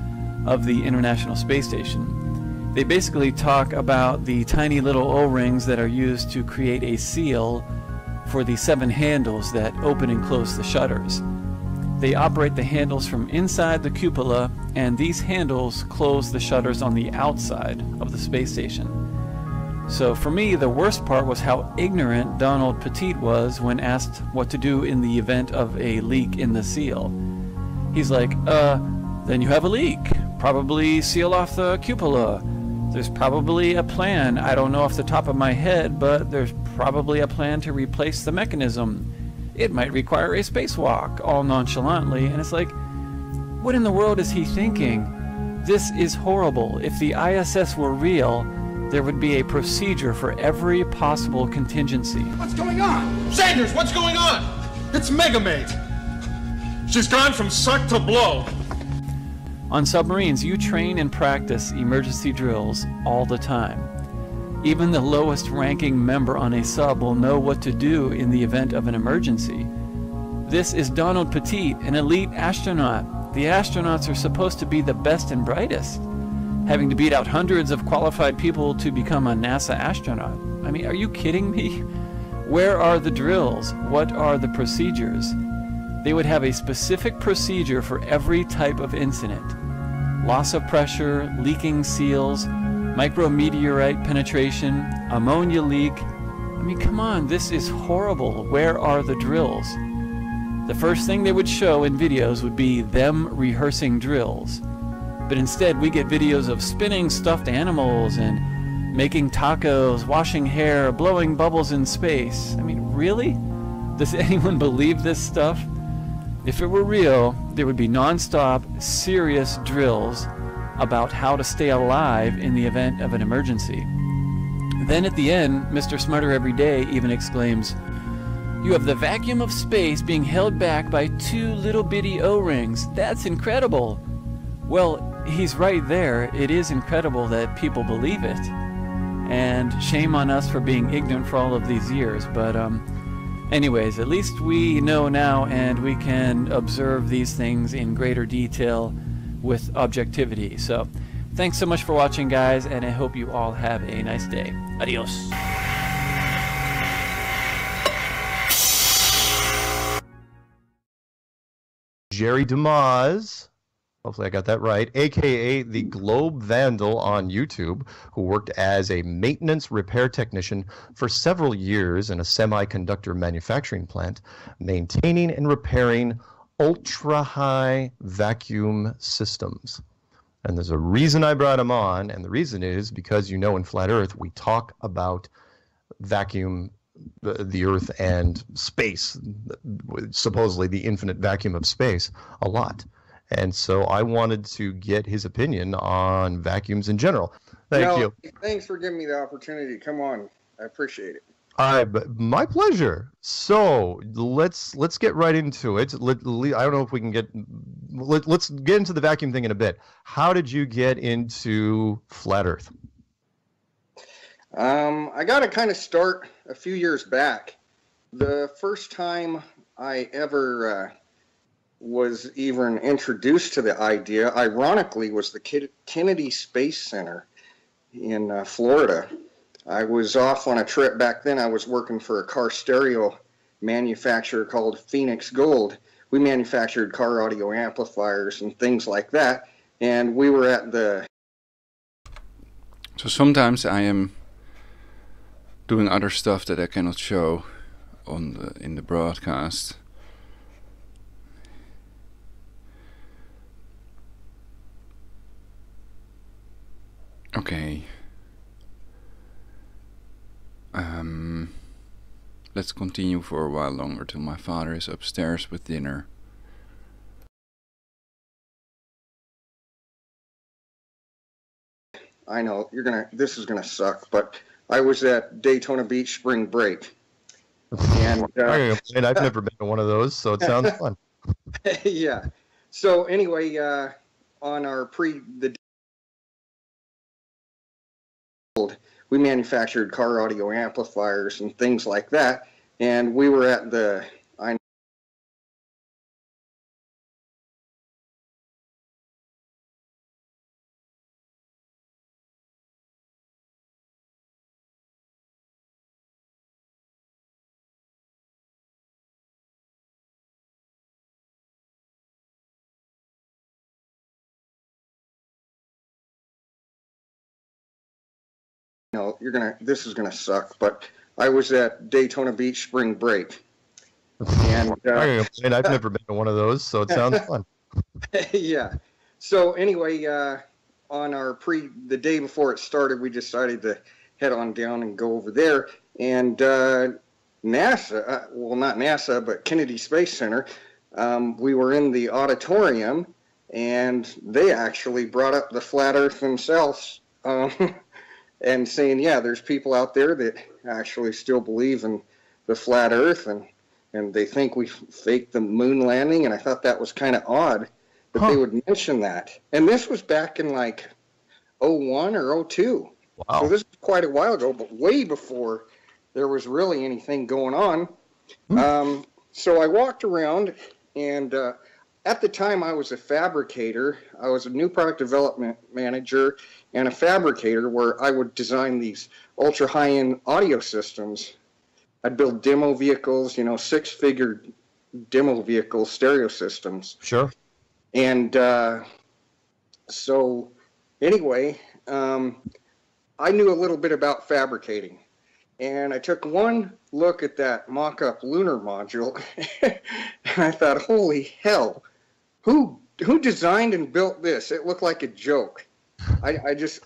of the International Space Station. They basically talk about the tiny little O-rings that are used to create a seal for the 7 handles that open and close the shutters. They operate the handles from inside the cupola, and these handles close the shutters on the outside of the space station. So for me, the worst part was how ignorant Donald Petit was when asked what to do in the event of a leak in the seal. He's like, then you have a leak. Probably seal off the cupola. There's probably a plan. I don't know off the top of my head, but there's probably a plan to replace the mechanism. It might require a spacewalk, all nonchalantly. And it's like, what in the world is he thinking? This is horrible. If the ISS were real, there would be a procedure for every possible contingency. What's going on? Sanders, what's going on? It's Megamate. She's gone from suck to blow. On submarines, you train and practice emergency drills all the time. Even the lowest ranking member on a sub will know what to do in the event of an emergency. This is Donald Petit, an elite astronaut. The astronauts are supposed to be the best and brightest, having to beat out hundreds of qualified people to become a NASA astronaut. I mean, are you kidding me? Where are the drills? What are the procedures? They would have a specific procedure for every type of incident. Loss of pressure, leaking seals, micrometeorite penetration, ammonia leak. I mean, come on, this is horrible. Where are the drills? The first thing they would show in videos would be them rehearsing drills. But instead, we get videos of spinning stuffed animals and making tacos, washing hair, blowing bubbles in space. I mean, really? Does anyone believe this stuff? If it were real, there would be non-stop, serious drills about how to stay alive in the event of an emergency. Then at the end, Mr. Smarter Every Day even exclaims, "You have the vacuum of space being held back by 2 little bitty O-rings. That's incredible." Well, he's right there. It is incredible that people believe it. And shame on us for being ignorant for all of these years. But anyways, at least we know now, and we can observe these things in greater detail with objectivity. So thanks so much for watching, guys, and I hope you all have a nice day. Adios. Jerry DeMaz, hopefully I got that right, aka the Globe Vandal on YouTube, who worked as a maintenance repair technician for several years in a semiconductor manufacturing plant, maintaining and repairing ultra-high vacuum systems. And there's a reason I brought him on, and the reason is because, you know, in Flat Earth we talk about vacuum, the Earth and space, supposedly the infinite vacuum of space, a lot. And so I wanted to get his opinion on vacuums in general. Thank you. Thanks for giving me the opportunity. Come on. I appreciate it. My pleasure. So let's get right into it. I don't know if we can get. Let's get into the vacuum thing in a bit. How did you get into Flat Earth? I got to kind of start a few years back. The first time I ever was even introduced to the idea, ironically, was the Kennedy Space Center in Florida. I was off on a trip back then. I was working for a car stereo manufacturer called Phoenix Gold. We manufactured car audio amplifiers and things like that. And we were at the... So sometimes I am doing other stuff that I cannot show on in the broadcast. Okay. Let's continue for a while longer till my father is upstairs with dinner. I know this is gonna suck, but I was at Daytona Beach spring break. And I've never been to one of those, so it sounds fun. Yeah. So anyway, on our we manufactured car audio amplifiers and things like that, and we were at the know, this is gonna suck, but I was at Daytona Beach spring break. And I've never been to one of those, so it sounds fun. yeah. So anyway, on the day before it started, we decided to head on down and go over there. And NASA, well, not NASA, but Kennedy Space Center, we were in the auditorium, and they actually brought up the flat Earth themselves, and saying, yeah, there's people out there that actually still believe in the flat Earth, and they think we faked the moon landing. And I thought that was kind of odd that they would mention that. And this was back in like 01 or 02. Wow. So this is quite a while ago, but way before there was really anything going on. So I walked around, and at the time I was a fabricator. I was a new product development manager and a fabricator, where I would design these ultra high-end audio systems. I'd build demo vehicles, you know, 6-figure demo vehicle stereo systems. Sure. And so anyway, I knew a little bit about fabricating. And I took one look at that mock-up lunar module, and I thought, holy hell, who designed and built this? It looked like a joke. I just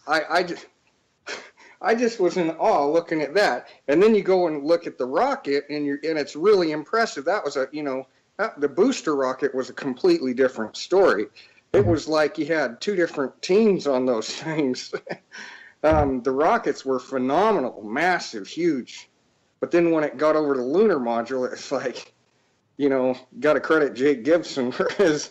was in awe looking at that. And then you go and look at the rocket, and it's really impressive. That was the booster rocket was a completely different story. It was like you had two different teams on those things. The rockets were phenomenal, massive, huge. But then when it got over to the lunar module, it's like, you know, got to credit Jake Gibson for his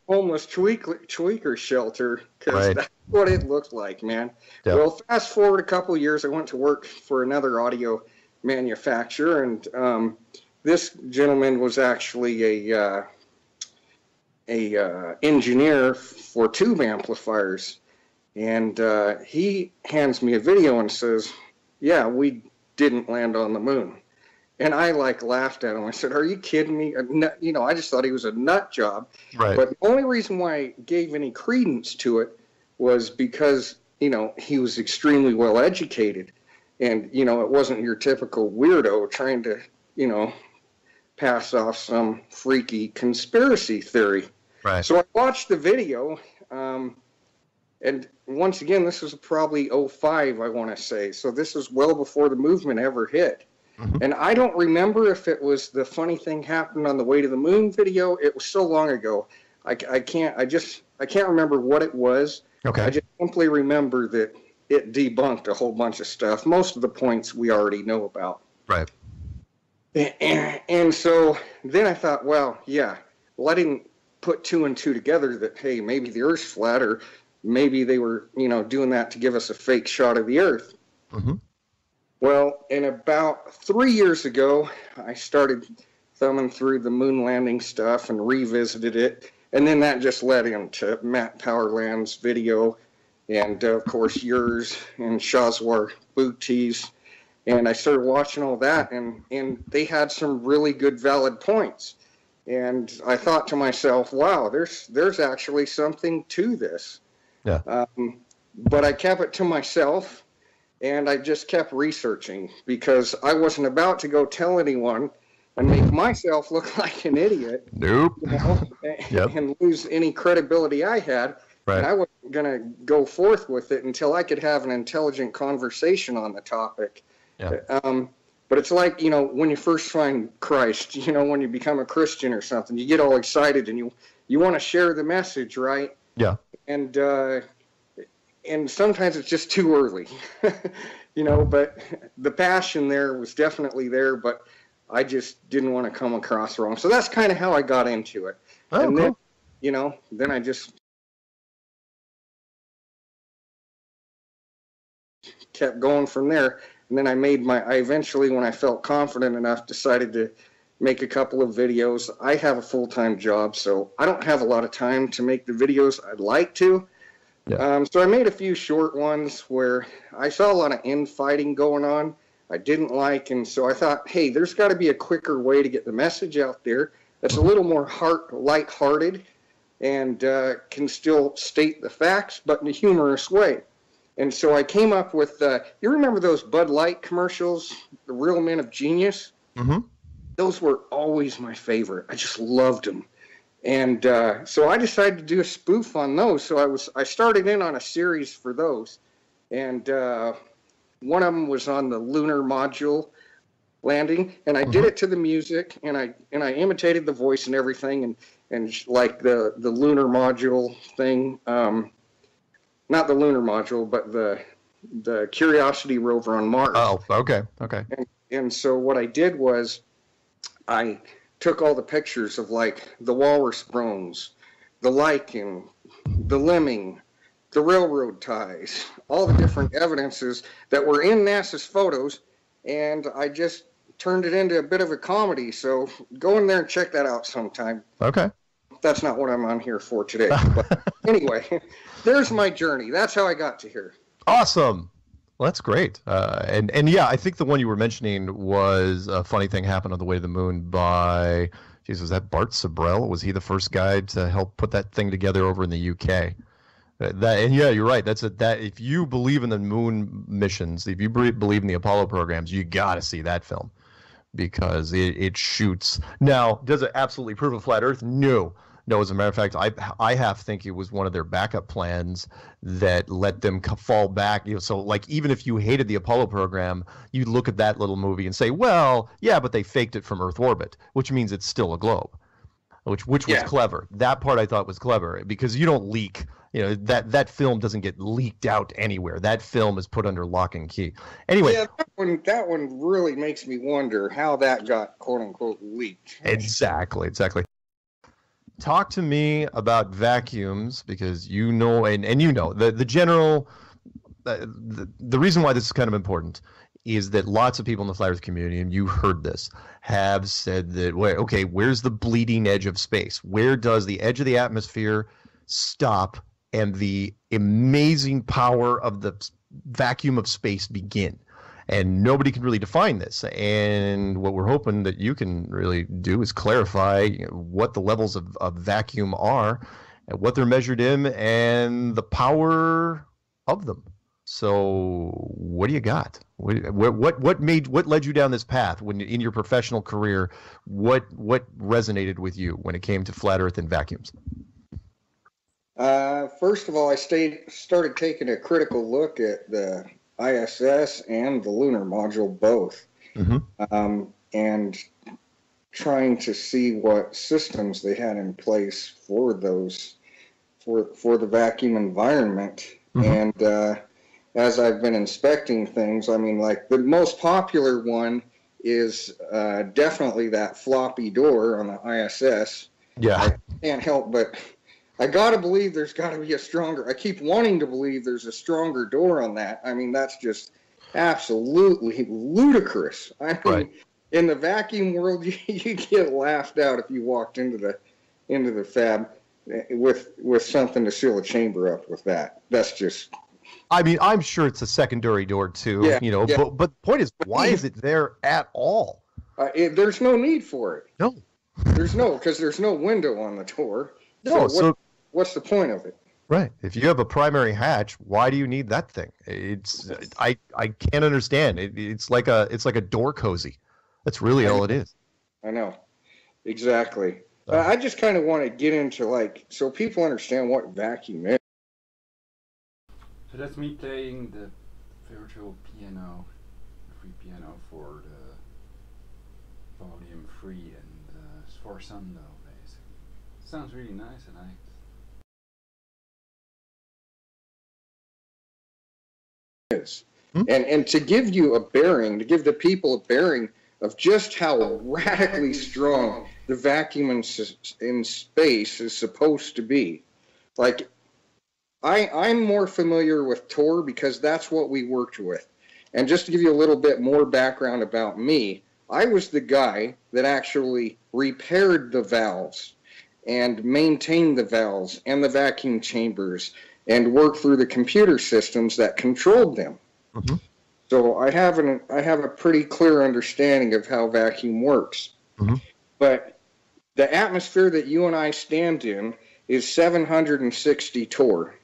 homeless tweaker shelter, because that's what it looked like, man. Yep. Well, fast forward a couple of years, I went to work for another audio manufacturer, and this gentleman was actually a engineer for tube amplifiers. And he hands me a video and says, yeah, we didn't land on the moon. And I laughed at him. I said, are you kidding me? You know, I just thought he was a nut job. Right. But the only reason why I gave any credence to it was because, you know, he was extremely well educated. And, you know, it wasn't your typical weirdo trying to, you know, pass off some freaky conspiracy theory. Right. So I watched the video, and once again, this was probably 05, I want to say. So this was well before the movement ever hit. Mm-hmm. And I don't remember if it was the funny thing happened on the way to the moon video. It was so long ago. I can't remember what it was. Okay. I just simply remember that it debunked a whole bunch of stuff. Most of the points we already know about. Right. And so then I thought, well, yeah, I didn't put two and two together that, hey, maybe the Earth's flat, or maybe they were, you know, doing that to give us a fake shot of the Earth. Mm-hmm. Well, and about 3 years ago, I started thumbing through the moon landing stuff and revisited it. And then that just led into Matt Powerland's video, and of course yours and Shazwar Booty's. And I started watching all that, and they had some really good valid points. And I thought to myself, wow, there's actually something to this. Yeah. But I kept it to myself, and I just kept researching, because I wasn't about to go tell anyone and make myself look like an idiot. Nope. You know, and lose any credibility I had. Right. And I wasn't going to go forth with it until I could have an intelligent conversation on the topic. Yeah. But it's like, you know, when you first find Christ, you know, when you become a Christian or something, you get all excited and you want to share the message, right? Yeah. And sometimes it's just too early, you know, but the passion there was definitely there, but I just didn't want to come across wrong. So that's kind of how I got into it. Oh, and cool. then, you know, then I just kept going from there. And then I eventually, when I felt confident enough, decided to make a couple of videos. I have a full-time job, so I don't have a lot of time to make the videos I'd like to. Yeah. So I made a few short ones where I saw a lot of infighting going on. I didn't like, and so I thought, hey, there's got to be a quicker way to get the message out there that's a little more light-hearted and can still state the facts, but in a humorous way. And so I came up with, you remember those Bud Light commercials, The Real Men of Genius? Mm-hmm. Those were always my favorite. I just loved them. And so I decided to do a spoof on those. So I started in on a series for those. And one of them was on the lunar module landing. And I did it to the music, and I imitated the voice and everything. And like the lunar module thing, not the lunar module, but the Curiosity rover on Mars. Oh, okay. And so what I did was I took all the pictures of like the walrus bones, the lichen, the lemming, the railroad ties, all the different evidences that were in NASA's photos, and I just turned it into a bit of a comedy. So go in there and check that out sometime. Okay. That's not what I'm on here for today. But anyway, there's my journey. That's how I got to here. Awesome. Well, that's great. And yeah, I think the one you were mentioning was A Funny Thing Happened on the Way to the Moon by, geez, was that Bart Sabrell? Was he the first guy to help put that thing together over in the UK? And yeah, you're right. That if you believe in the moon missions, if you believe in the Apollo programs, you got to see that film because it shoots. Now, does it absolutely prove a flat Earth? No. No, as a matter of fact, I half think it was one of their backup plans that let them fall back. So like even if you hated the Apollo program, you'd look at that little movie and say, well, yeah, but they faked it from Earth orbit, which means it's still a globe, which was clever. That part I thought was clever because you don't leak. That film doesn't get leaked out anywhere. That film is put under lock and key. Anyway, yeah, that one really makes me wonder how that got quote unquote leaked. Exactly. Talk to me about vacuums because you know, and you know, the general, the reason why this is kind of important is that lots of people in the flat Earth community, and you heard this, have said that, okay, where's the bleeding edge of space? Where does the edge of the atmosphere stop and the amazing power of the vacuum of space begin? And nobody can really define this. And what we're hoping that you can really do is clarify what the levels of vacuum are, and what they're measured in, and the power of them. So what do you got? What led you down this path when in your professional career? What resonated with you when it came to flat Earth and vacuums? First of all, I started taking a critical look at the ISS and the lunar module both, and trying to see what systems they had in place for those, for the vacuum environment. And as I've been inspecting things, I mean, like the most popular one is definitely that floppy door on the ISS. Yeah, I can't help but I gotta believe there's gotta be a stronger. I keep wanting to believe there's a stronger door on that. I mean, that's just absolutely ludicrous. I mean, in the vacuum world, you get laughed out if you walked into the fab with something to seal a chamber up with that. That's just. I mean, I'm sure it's a secondary door too. Yeah, but the point is, why is it there at all? There's no need for it. No. Because there's no window on the door. No, so what's the point of it? Right. If you have a primary hatch, why do you need that thing? I can't understand. It's like a door cozy. That's really all it is. I know. Exactly. I just kind of want to get into so people understand what vacuum is. So that's me playing the virtual piano, free piano for the volume 3 and sforzando, basically. Sounds really nice, and And to give you a bearing, to give the people a bearing of just how radically strong the vacuum in space is supposed to be. Like, I'm more familiar with Tor because that's what we worked with. And just to give you a little bit more background about me, I was the guy that actually repaired the valves and maintained the valves and the vacuum chambers and worked through the computer systems that controlled them. So I have a pretty clear understanding of how vacuum works. But the atmosphere that you and I stand in is 760 torr.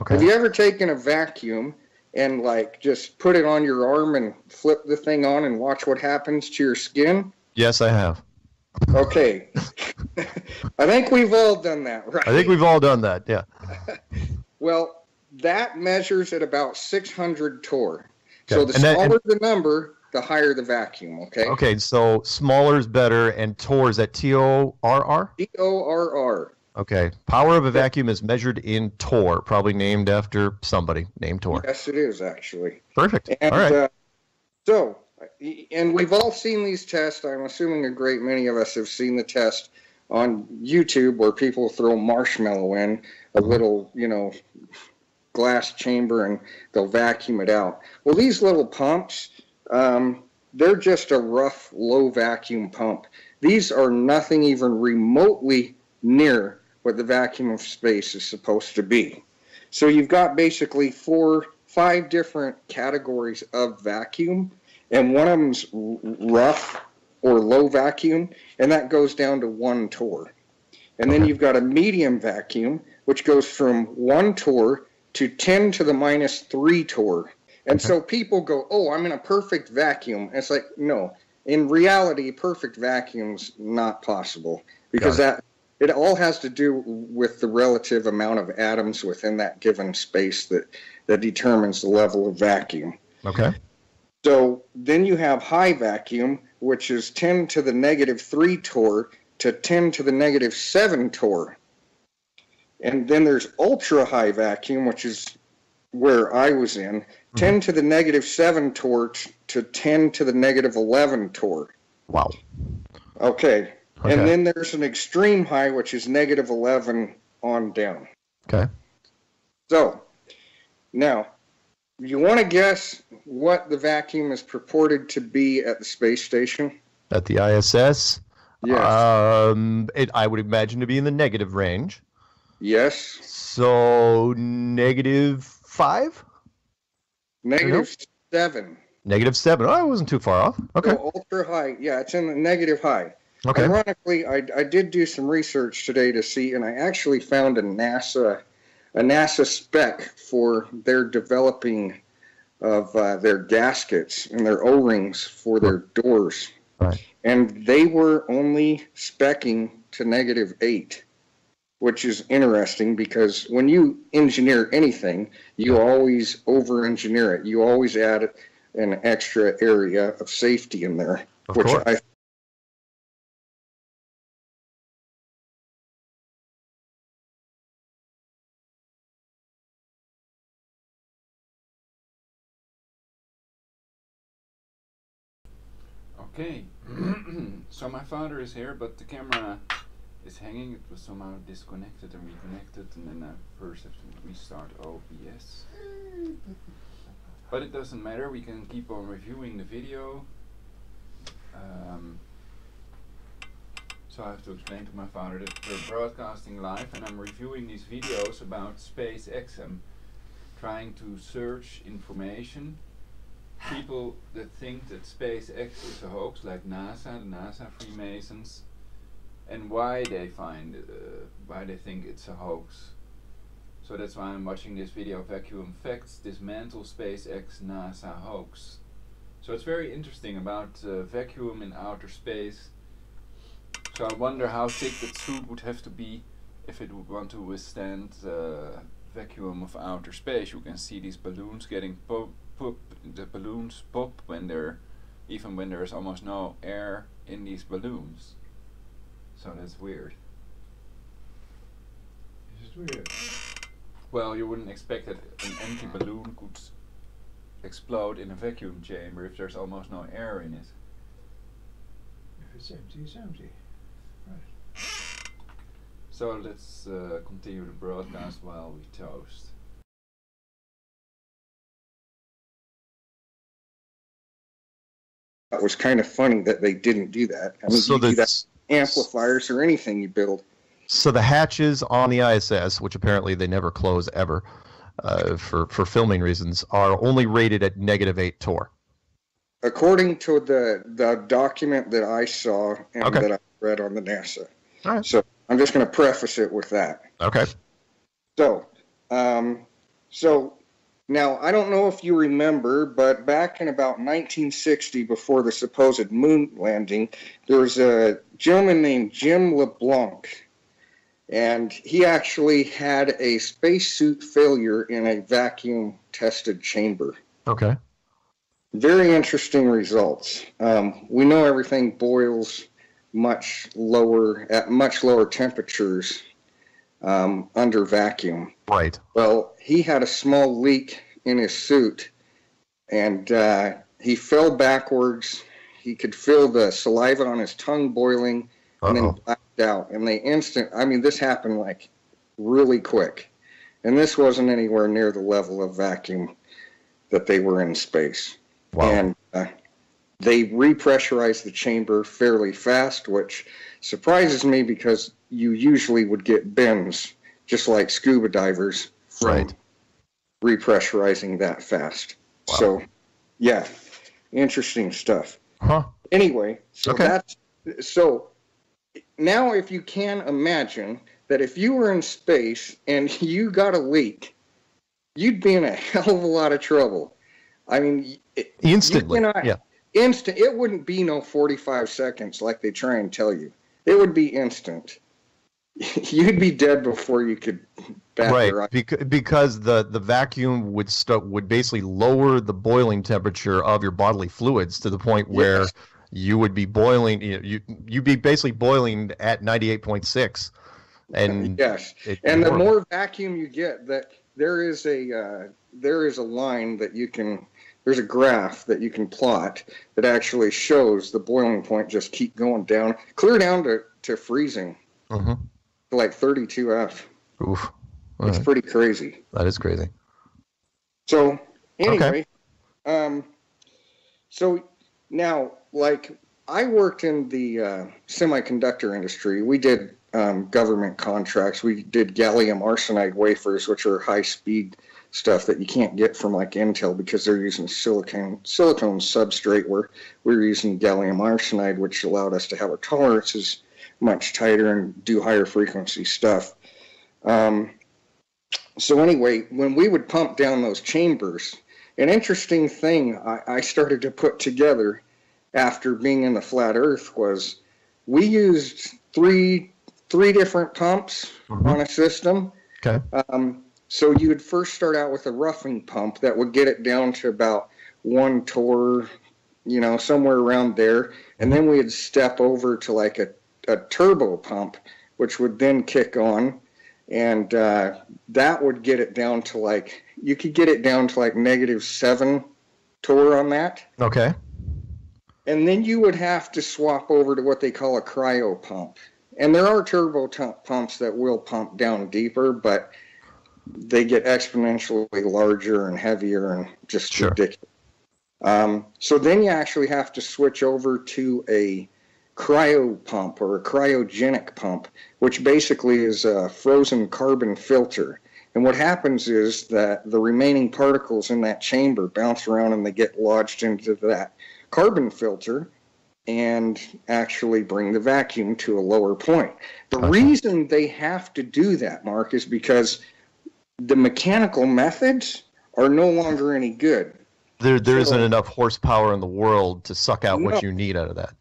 Okay. Have you ever taken a vacuum and like just put it on your arm and flip the thing on and watch what happens to your skin? Yes, I have. Okay. I think we've all done that, right? I think we've all done that, yeah. Well, that measures at about 600 torr. Okay. So the smaller the number, the higher the vacuum, okay? Okay, so smaller is better, and torr, is that T-O-R-R? T-O-R-R. Okay. Power of a vacuum is measured in torr, probably named after somebody named Torr. Yes, it is, actually. Perfect. And, all right. And we've all seen these tests. I'm assuming a great many of us have seen the test on YouTube where people throw marshmallow in a little, glass chamber and they'll vacuum it out. Well, these little pumps, they're just a rough, low vacuum pump. These are nothing even remotely near what the vacuum of space is supposed to be. So you've got basically 5 different categories of vacuum, and one of them's rough or low vacuum, and that goes down to 1 torr. And then you've got a medium vacuum, which goes from 1 torr to 10 to the minus 3 torr. And so people go, oh, I'm in a perfect vacuum. And it's like, no. In reality, perfect vacuum's not possible, because it all has to do with the relative amount of atoms within that given space that determines the level of vacuum. Okay. So then you have high vacuum, which is 10 to the negative 3 torr to 10 to the negative 7 torr. And then there's ultra high vacuum, which is where I was in, 10 to the negative 7 torr to 10 to the negative 11 torr. Wow. Okay. And then there's an extreme high, which is negative 11 on down. Okay. So, now, you want to guess what the vacuum is purported to be at the space station? At the ISS? Yes. I would imagine to be in the negative range. Yes. So, -5? -7. -7. Oh, I wasn't too far off. Okay. So ultra high. Yeah, it's in the negative high. Okay. Ironically, I did do some research today to see, and I actually found a NASA spec for their developing of their gaskets and their O-rings for their doors. Right. And they were only speccing to -8, which is interesting because when you engineer anything, you always over-engineer it. You always add an extra area of safety in there, Of which course. I Okay, so my father is here, but the camera is hanging. It was somehow disconnected and reconnected, and then I first have to restart OBS. But it doesn't matter, we can keep on reviewing the video. So I have to explain to my father that we're broadcasting live and I'm reviewing these videos about SpaceX. I'm trying to search information. People that think that SpaceX is a hoax, like NASA, the NASA Freemasons, and why they think it's a hoax. So that's why I'm watching this video, Vacuum Facts, Dismantle SpaceX NASA Hoax. So it's very interesting about vacuum in outer space. So I wonder how thick that suit would have to be if it would want to withstand vacuum of outer space. You can see these balloons getting the balloons pop even when there's almost no air in these balloons. So that's weird. Is it weird? Well, you wouldn't expect that an empty balloon could explode in a vacuum chamber if there's almost no air in it. If it's empty, it's empty. Right. So let's continue the broadcast while we toast. It was kind of funny that they didn't do that. I mean, So you do that that's- amplifiers or anything you build. So the hatches on the ISS, which apparently they never close ever, for filming reasons, are only rated at -8 torr. According to the document that I saw and Okay. that I read on the NASA. All right. So I'm just going to preface it with that. Okay. So, so Now, I don't know if you remember, but back in about 1960, before the supposed moon landing, there was a gentleman named Jim LeBlanc, and he actually had a spacesuit failure in a vacuum-tested chamber. Okay. Very interesting results. We know everything boils much lower at much lower temperatures under vacuum. Right. Well, he had a small leak in his suit, and he fell backwards. He could feel the saliva on his tongue boiling, and then blacked out. And this happened like really quick. And this wasn't anywhere near the level of vacuum that they were in space. Wow. And they repressurized the chamber fairly fast, which surprises me because you usually would get bends, just like scuba divers, from repressurizing that fast. Wow. So, yeah, interesting stuff. Huh. Anyway, so now if you can imagine that if you were in space and you got a leak, you'd be in a hell of a lot of trouble. I mean, instantly. It wouldn't be no 45 seconds like they try and tell you. It would be instant. You'd be dead before you could bat your eye. Because the vacuum would basically lower the boiling temperature of your bodily fluids to the point where you would be boiling. You'd be basically boiling at 98.6. And yes, and the more vacuum you get, that there is a line that you can. There's a graph that you can plot that actually shows the boiling point just keep going down, clear down to freezing, like 32F. Oof. It's pretty crazy. That is crazy. So anyway, so now, like, I worked in the semiconductor industry. We did government contracts. We did gallium arsenide wafers, which are high-speed stuff that you can't get from like Intel because they're using silicone substrate, where we're using gallium arsenide, which allowed us to have our tolerances much tighter and do higher frequency stuff. So anyway, when we would pump down those chambers, an interesting thing I started to put together after being in the flat earth was we used three different pumps on a system. Okay. So you would first start out with a roughing pump that would get it down to about 1 torr, somewhere around there. And then we'd step over to like a turbo pump, which would then kick on. And that would get it down to like, you could get it down to like -7 torr on that. Okay. And then you would have to swap over to what they call a cryo pump. And there are turbo pumps that will pump down deeper, but they get exponentially larger and heavier and just ridiculous. So then you actually have to switch over to a cryo pump or a cryogenic pump, which basically is a frozen carbon filter. And what happens is that the remaining particles in that chamber bounce around and they get lodged into that carbon filter and actually bring the vacuum to a lower point. The reason they have to do that, Mark, is because the mechanical methods are no longer any good. There isn't enough horsepower in the world to suck out what you need out of that.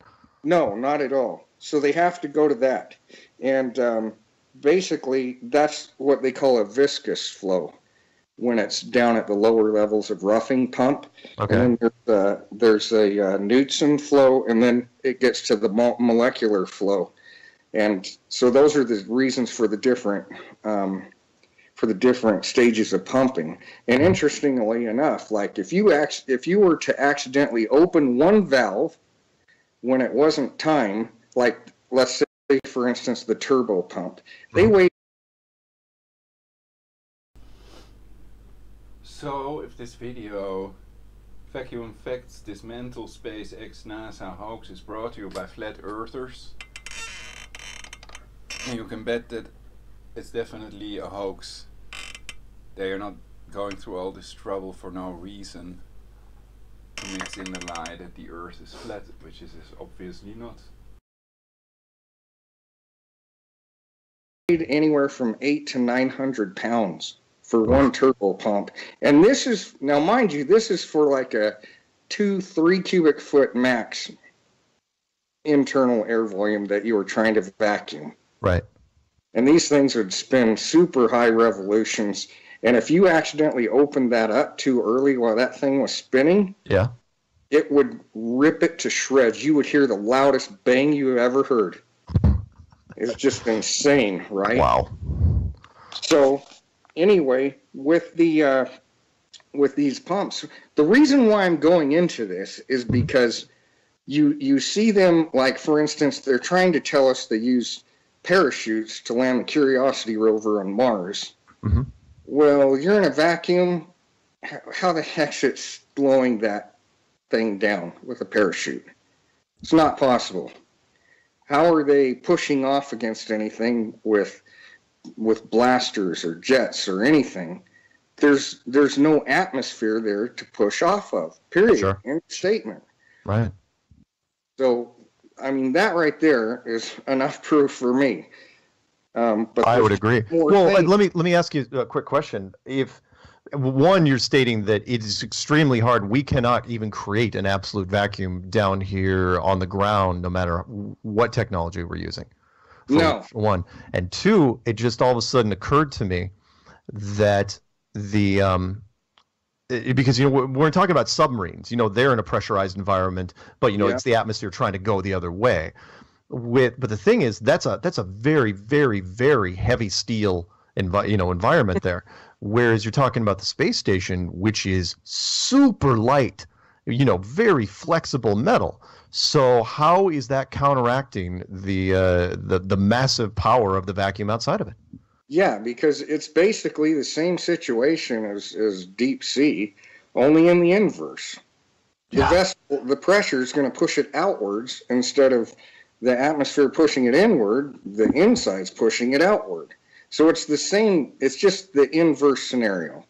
No, not at all. So they have to go to that. And basically, that's what they call a viscous flow when it's down at the lower levels of roughing pump. Okay. And then there's a Knudsen flow, and then it gets to the molecular flow. And so those are the reasons for the different stages of pumping. And interestingly enough, like if you were to accidentally open one valve when it wasn't time, like let's say for instance the turbo pump, they wait. So if this video Vacuum Facts Dismantle SpaceX NASA Hoax is brought to you by flat earthers, and you can bet that it's definitely a hoax. They are not going through all this trouble for no reason to mix in the lie that the earth is flat, which it is obviously not. Anywhere from 800 to 900 pounds for one turbo pump. And this is, now mind you, this is for like a 2-3 cubic foot max internal air volume that you were trying to vacuum. Right. And these things would spin super high revolutions. And if you accidentally opened that up too early while that thing was spinning, yeah, it would rip it to shreds. You would hear the loudest bang you ever heard. It was just insane, right? Wow. So anyway, with the with these pumps, the reason why I'm going into this is because you see them, like, for instance, they're trying to tell us they use parachutes to land the Curiosity rover on Mars. Mm-hmm. Well, you're in a vacuum. How the heck's it slowing that thing down with a parachute? It's not possible. How are they pushing off against anything with blasters or jets or anything? There's no atmosphere there to push off of, period. Sure. End statement. Right. So, I mean, that right there is enough proof for me. But I would agree. Well, things. let me ask you a quick question. If one, you're stating that it is extremely hard. We cannot even create an absolute vacuum down here on the ground, no matter what technology we're using. No. For one. And two, it just all of a sudden occurred to me that because, you know, we're talking about submarines, you know, they're in a pressurized environment, but, you know, it's the atmosphere trying to go the other way. But the thing is, that's a very, very, very heavy steel environment there. Whereas you're talking about the space station, which is super light, you know, very flexible metal. So how is that counteracting the massive power of the vacuum outside of it? Yeah, because it's basically the same situation as deep sea, only in the inverse. The pressure is going to push it outwards instead of the atmosphere pushing it inward. The inside's pushing it outward. So it's the same. It's just the inverse scenario.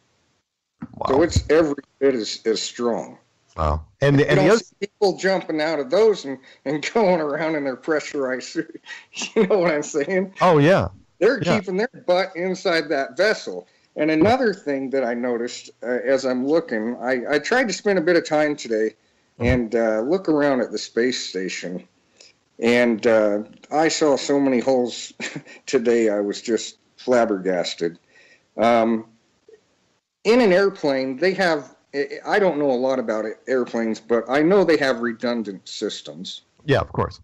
Wow. So it's every bit as strong. Wow. And the other see people jumping out of those and going around in their pressurized suit. You know what I'm saying? Oh, yeah. They're keeping their butt inside that vessel. And another thing that I noticed as I'm looking, I tried to spend a bit of time today and look around at the space station. And I saw so many holes today, I was just flabbergasted. In an airplane, they have, I don't know a lot about airplanes, but I know they have redundant systems. Yeah, of course.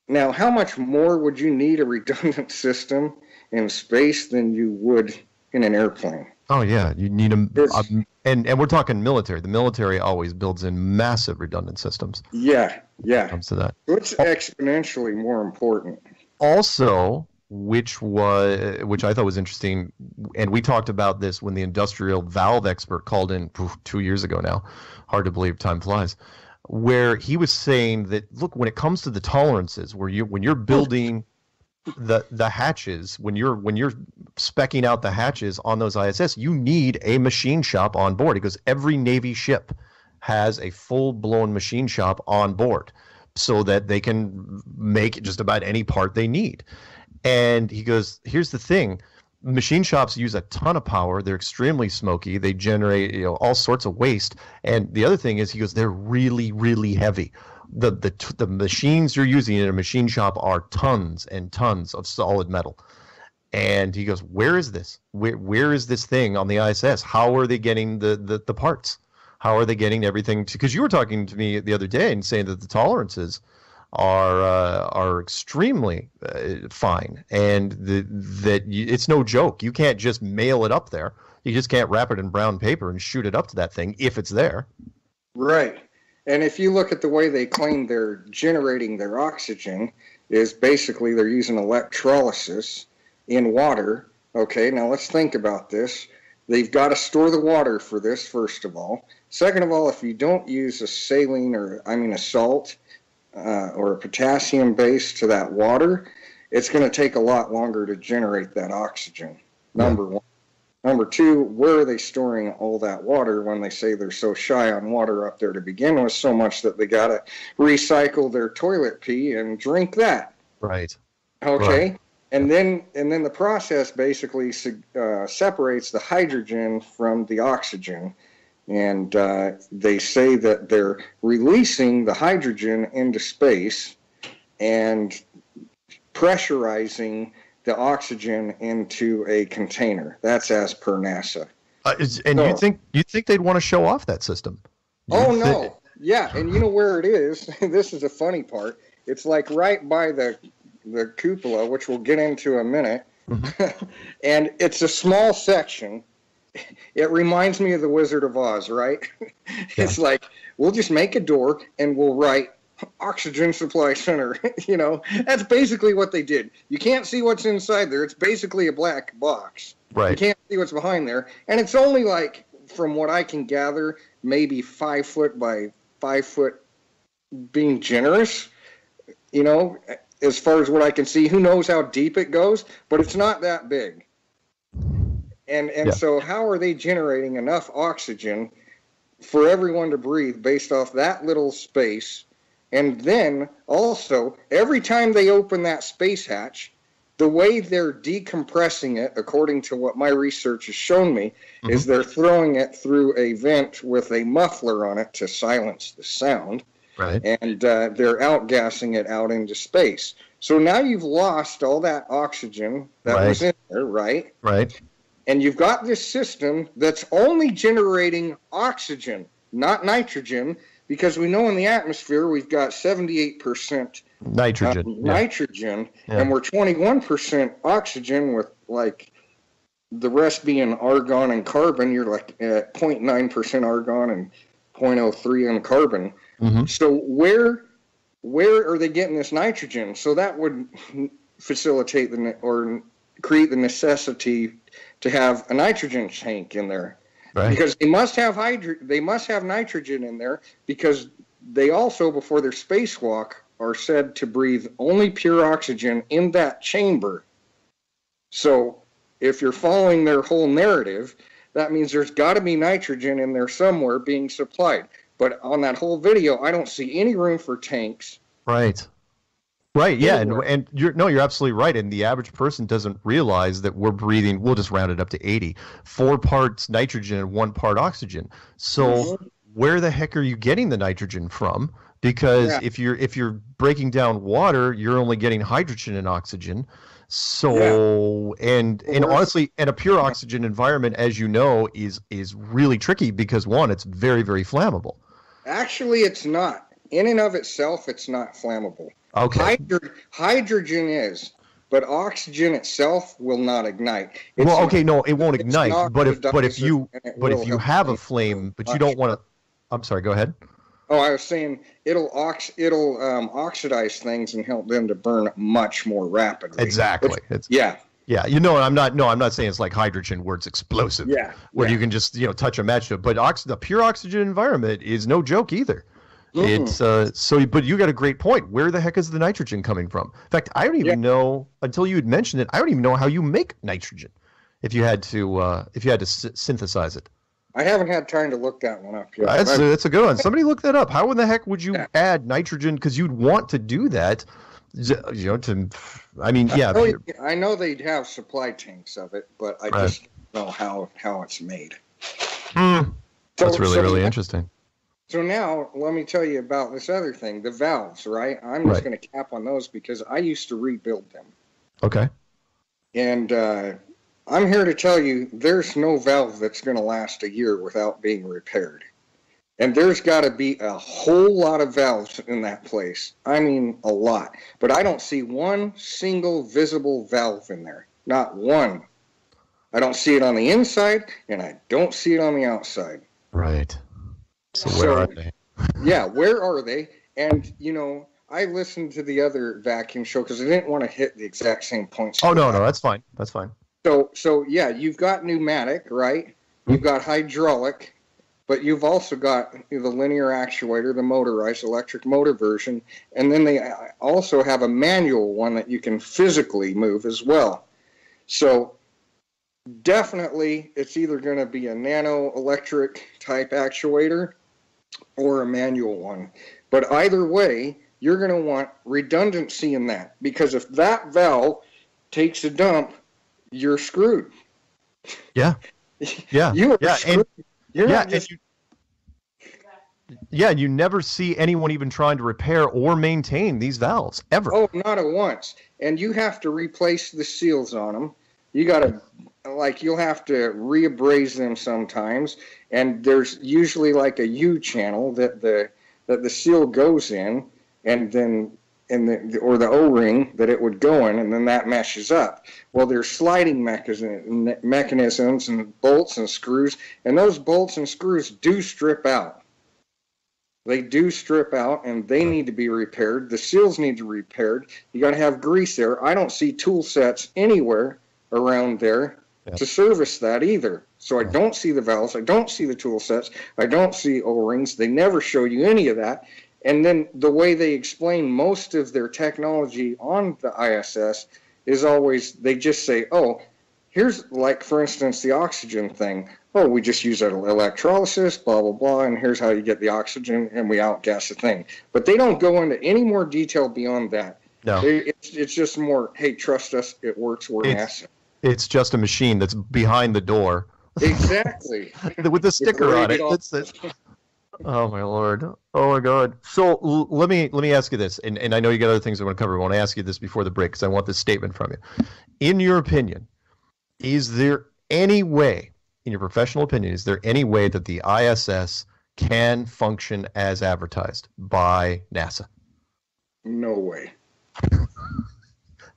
Now, how much more would you need a redundant system in space than you would in an airplane? Oh, yeah. You need and we're talking military. The military always builds in massive redundant systems. Yeah. When it comes to that. So it's exponentially more important. Also, which I thought was interesting, and we talked about this when the industrial valve expert called in 2 years ago now. Hard to believe, time flies. Where he was saying that, look, when it comes to the tolerances, when you're building the hatches, when you're speccing out the hatches on those ISS, you need a machine shop on board. He goes, every Navy ship has a full-blown machine shop on board so that they can make just about any part they need. And he goes, here's the thing. Machine shops use a ton of power. They're extremely smoky. They generate, you know, all sorts of waste. And the other thing is, he goes, they're really, really heavy. The machines you're using in a machine shop are tons and tons of solid metal. And he goes, where is this? Where is this thing on the ISS? How are they getting the parts? How are they getting everything? Because you were talking to me the other day and saying that the tolerances are extremely fine, and it's no joke. You can't just mail it up there. You just can't wrap it in brown paper and shoot it up to that thing if it's there. Right. And if you look at the way they claim they're generating their oxygen, is basically they're using electrolysis in water. Okay, now let's think about this. They've got to store the water for this, first of all. Second of all, if you don't use a salt or a potassium base to that water, it's going to take a lot longer to generate that oxygen. Number one. Number two, where are they storing all that water when they say they're so shy on water up there to begin with, so much that they got to recycle their toilet pee and drink that? Right. Okay. Right. And then the process basically separates the hydrogen from the oxygen. And they say that they're releasing the hydrogen into space and pressurizing the oxygen into a container. That's as per NASA. You think they'd want to show off that system? Oh, no. Yeah, and you know where it is? This is the funny part. It's like right by the cupola, which we'll get into in a minute. Mm-hmm. And it's a small section. It reminds me of the Wizard of Oz, right? It's like, we'll just make a door and we'll write Oxygen Supply Center. You know, that's basically what they did. You can't see what's inside there. It's basically a black box. Right. You can't see what's behind there. And it's only like, from what I can gather, maybe 5 foot by 5 foot, being generous, you know, as far as what I can see. Who knows how deep it goes, but it's not that big. And so how are they generating enough oxygen for everyone to breathe based off that little space? And then also, every time they open that space hatch, the way they're decompressing it, according to what my research has shown me, is they're throwing it through a vent with a muffler on it to silence the sound. Right. And they're outgassing it out into space. So now you've lost all that oxygen that was in there, right? Right. And you've got this system that's only generating oxygen, not nitrogen, because we know in the atmosphere we've got 78% nitrogen, and we're 21% oxygen, with like the rest being argon and carbon. You're like at 0.9% argon and 0.03 on carbon. Mm-hmm. So where are they getting this nitrogen? So that would facilitate or create the necessity to have a nitrogen tank in there. Right. Because they must have nitrogen in there, because they also, before their spacewalk, are said to breathe only pure oxygen in that chamber. So if you're following their whole narrative, that means there's got to be nitrogen in there somewhere being supplied. But on that whole video, I don't see any room for tanks. Right. Right, yeah, and you're absolutely right. And the average person doesn't realize that we're breathing, we'll just round it up to 80, 4 parts nitrogen and 1 part oxygen. So where the heck are you getting the nitrogen from? Because if you're breaking down water, you're only getting hydrogen and oxygen. So and honestly, and a pure oxygen environment, as you know, is really tricky, because one, it's very, very flammable. Actually, it's not. In and of itself, it's not flammable. Okay. Hydrogen is, but oxygen itself will not ignite. It won't ignite. But if you have a flame, but you don't want to. I'm sorry. Go ahead. Oh, I was saying it'll oxidize things and help them to burn much more rapidly. Exactly. Yeah. You know, I'm not saying it's like hydrogen where it's explosive. Yeah. Where you can just touch a match to it. But the pure oxygen environment is no joke either. It's but you got a great point. Where the heck is the nitrogen coming from? In fact, I don't even know, until you had mentioned it, I don't even know how you make nitrogen if you had to synthesize it. I haven't had time to look that one up yet. That's a good one. Somebody look that up. How in the heck would you add nitrogen? Because you'd want to do that. I know they'd have supply tanks of it, but I just don't know how it's made. That's really interesting. So now, let me tell you about this other thing, the valves, right? I'm just going to cap on those because I used to rebuild them. Okay. And I'm here to tell you there's no valve that's going to last a year without being repaired. And there's got to be a whole lot of valves in that place. I mean, a lot. But I don't see one single visible valve in there. Not one. I don't see it on the inside, and I don't see it on the outside. Right. So where are they? Yeah, where are they? And, I listened to the other vacuum show because I didn't want to hit the exact same points. Oh, no, that's fine. That's fine. So yeah, you've got pneumatic, right? You've got hydraulic, but you've also got the linear actuator, the motorized electric motor version, and then they also have a manual one that you can physically move as well. So definitely it's either going to be a nano electric type actuator or a manual one. But either way, you're going to want redundancy in that, because if that valve takes a dump, you're screwed. Yeah. Yeah. You are yeah. screwed. And, You're yeah. not just. Yeah. You never see anyone even trying to repair or maintain these valves ever. Oh, not at once. And you have to replace the seals on them. You got to, like, you'll have to reabrase them sometimes. And there's usually like a U channel that the seal goes in, and then or the O-ring that it would go in, and then that meshes up. Well, there's sliding mechanisms and bolts and screws, and those bolts and screws do strip out. They do strip out, and they need to be repaired. The seals need to be repaired. You got to have grease there. I don't see tool sets anywhere around there to service that either. So I don't see the valves. I don't see the tool sets. I don't see O-rings. They never show you any of that. And then the way they explain most of their technology on the ISS is always, they just say, oh, here's, like, for instance, the oxygen thing. Oh, we just use electrolysis, blah, blah, blah, and here's how you get the oxygen, and we outgas the thing. But they don't go into any more detail beyond that. No. It's just more, hey, trust us, it works, we're NASA. It's just a machine that's behind the door. Exactly. With the sticker on it. That's it. Oh my Lord! Oh my God! So let me ask you this, and I know you got other things I want to cover. I want to ask you this before the break because I want this statement from you. In your opinion, is there any way, in your professional opinion, is there any way that the ISS can function as advertised by NASA? No way.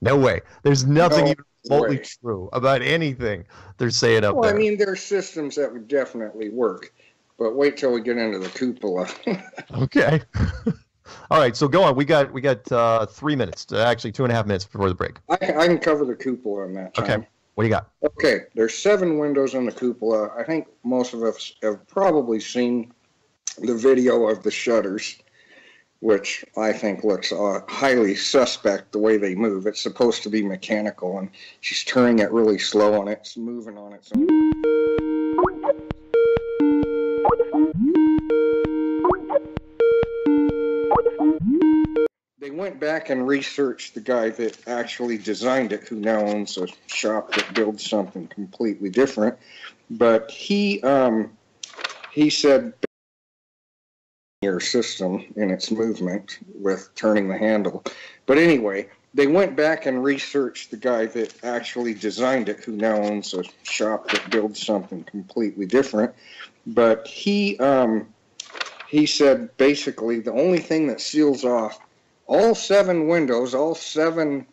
No way. There's nothing even remotely true about anything they're saying up there. Well, I mean, there's systems that would definitely work. But wait till we get into the cupola. Okay. All right. So go on. We got 3 minutes. Actually, 2.5 minutes before the break. I can cover the cupola in that time. Okay. What do you got? Okay. There's 7 windows in the cupola. I think most of us have probably seen the video of the shutters, which I think looks highly suspect the way they move. It's supposed to be mechanical, and she's turning it really slow, and it's moving on its own. They went back and researched the guy that actually designed it, who now owns a shop that builds something completely different. But he said your system in its movement with turning the handle. But anyway, they went back and researched the guy that actually designed it, who now owns a shop that builds something completely different. But he said basically the only thing that seals off all 7 windows, all 7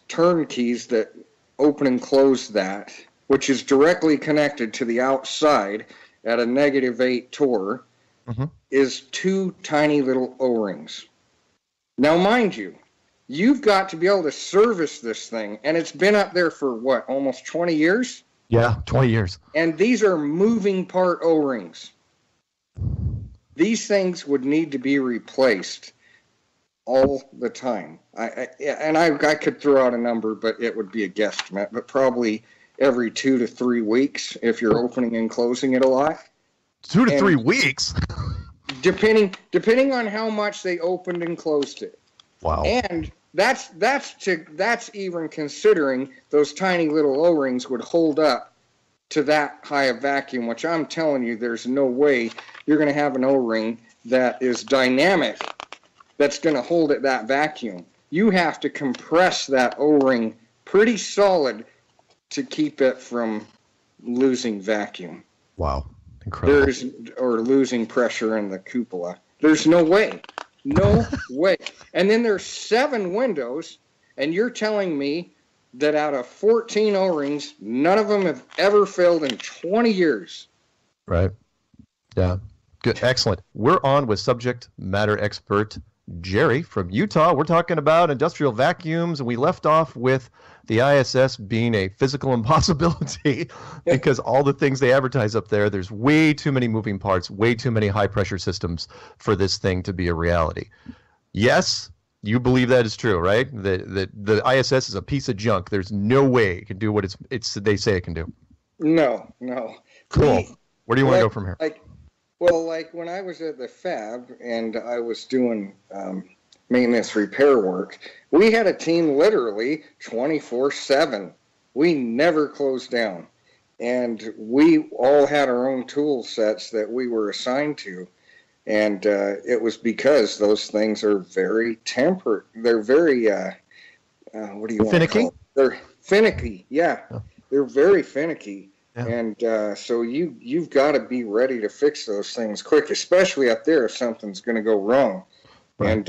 turnkeys that open and close that, which is directly connected to the outside at a -8 torr, is 2 tiny little O-rings. Now, mind you, you've got to be able to service this thing, and it's been up there for, what, almost 20 years? Yeah, 20 years. And these are moving part O-rings. These things would need to be replaced all the time. I could throw out a number, but it would be a guesstimate, but probably every 2 to 3 weeks if you're opening and closing it a lot. 2 to 3 weeks? Depending on how much they opened and closed it. Wow. And that's even considering those tiny little O-rings would hold up to that high a vacuum, which I'm telling you, there's no way you're going to have an O-ring that is dynamic that's going to hold at that vacuum. You have to compress that O-ring pretty solid to keep it from losing vacuum. Wow. Incredible. Or losing pressure in the cupola. There's no way. No way. And then there's 7 windows, and you're telling me that out of 14 O-rings, none of them have ever failed in 20 years. Right. Yeah. Good. Excellent. We're on with subject matter expert Jerry from Utah. We're talking about industrial vacuums, and we left off with the ISS being a physical impossibility because all the things they advertise up there, there's way too many moving parts, way too many high-pressure systems for this thing to be a reality. Yes, you believe that is true, right? The ISS is a piece of junk. There's no way it can do what they say it can do. No. Cool. Where do you want to go from here? Like when I was at the fab and I was doing maintenance repair work. We had a team literally 24/7. We never closed down. And we all had our own tool sets that we were assigned to. And it was because those things are very temperate. They're very, what do you want to call it? They're finicky, yeah. They're very finicky. Yeah. And so you've got to be ready to fix those things quick, especially up there if something's going to go wrong. Right. And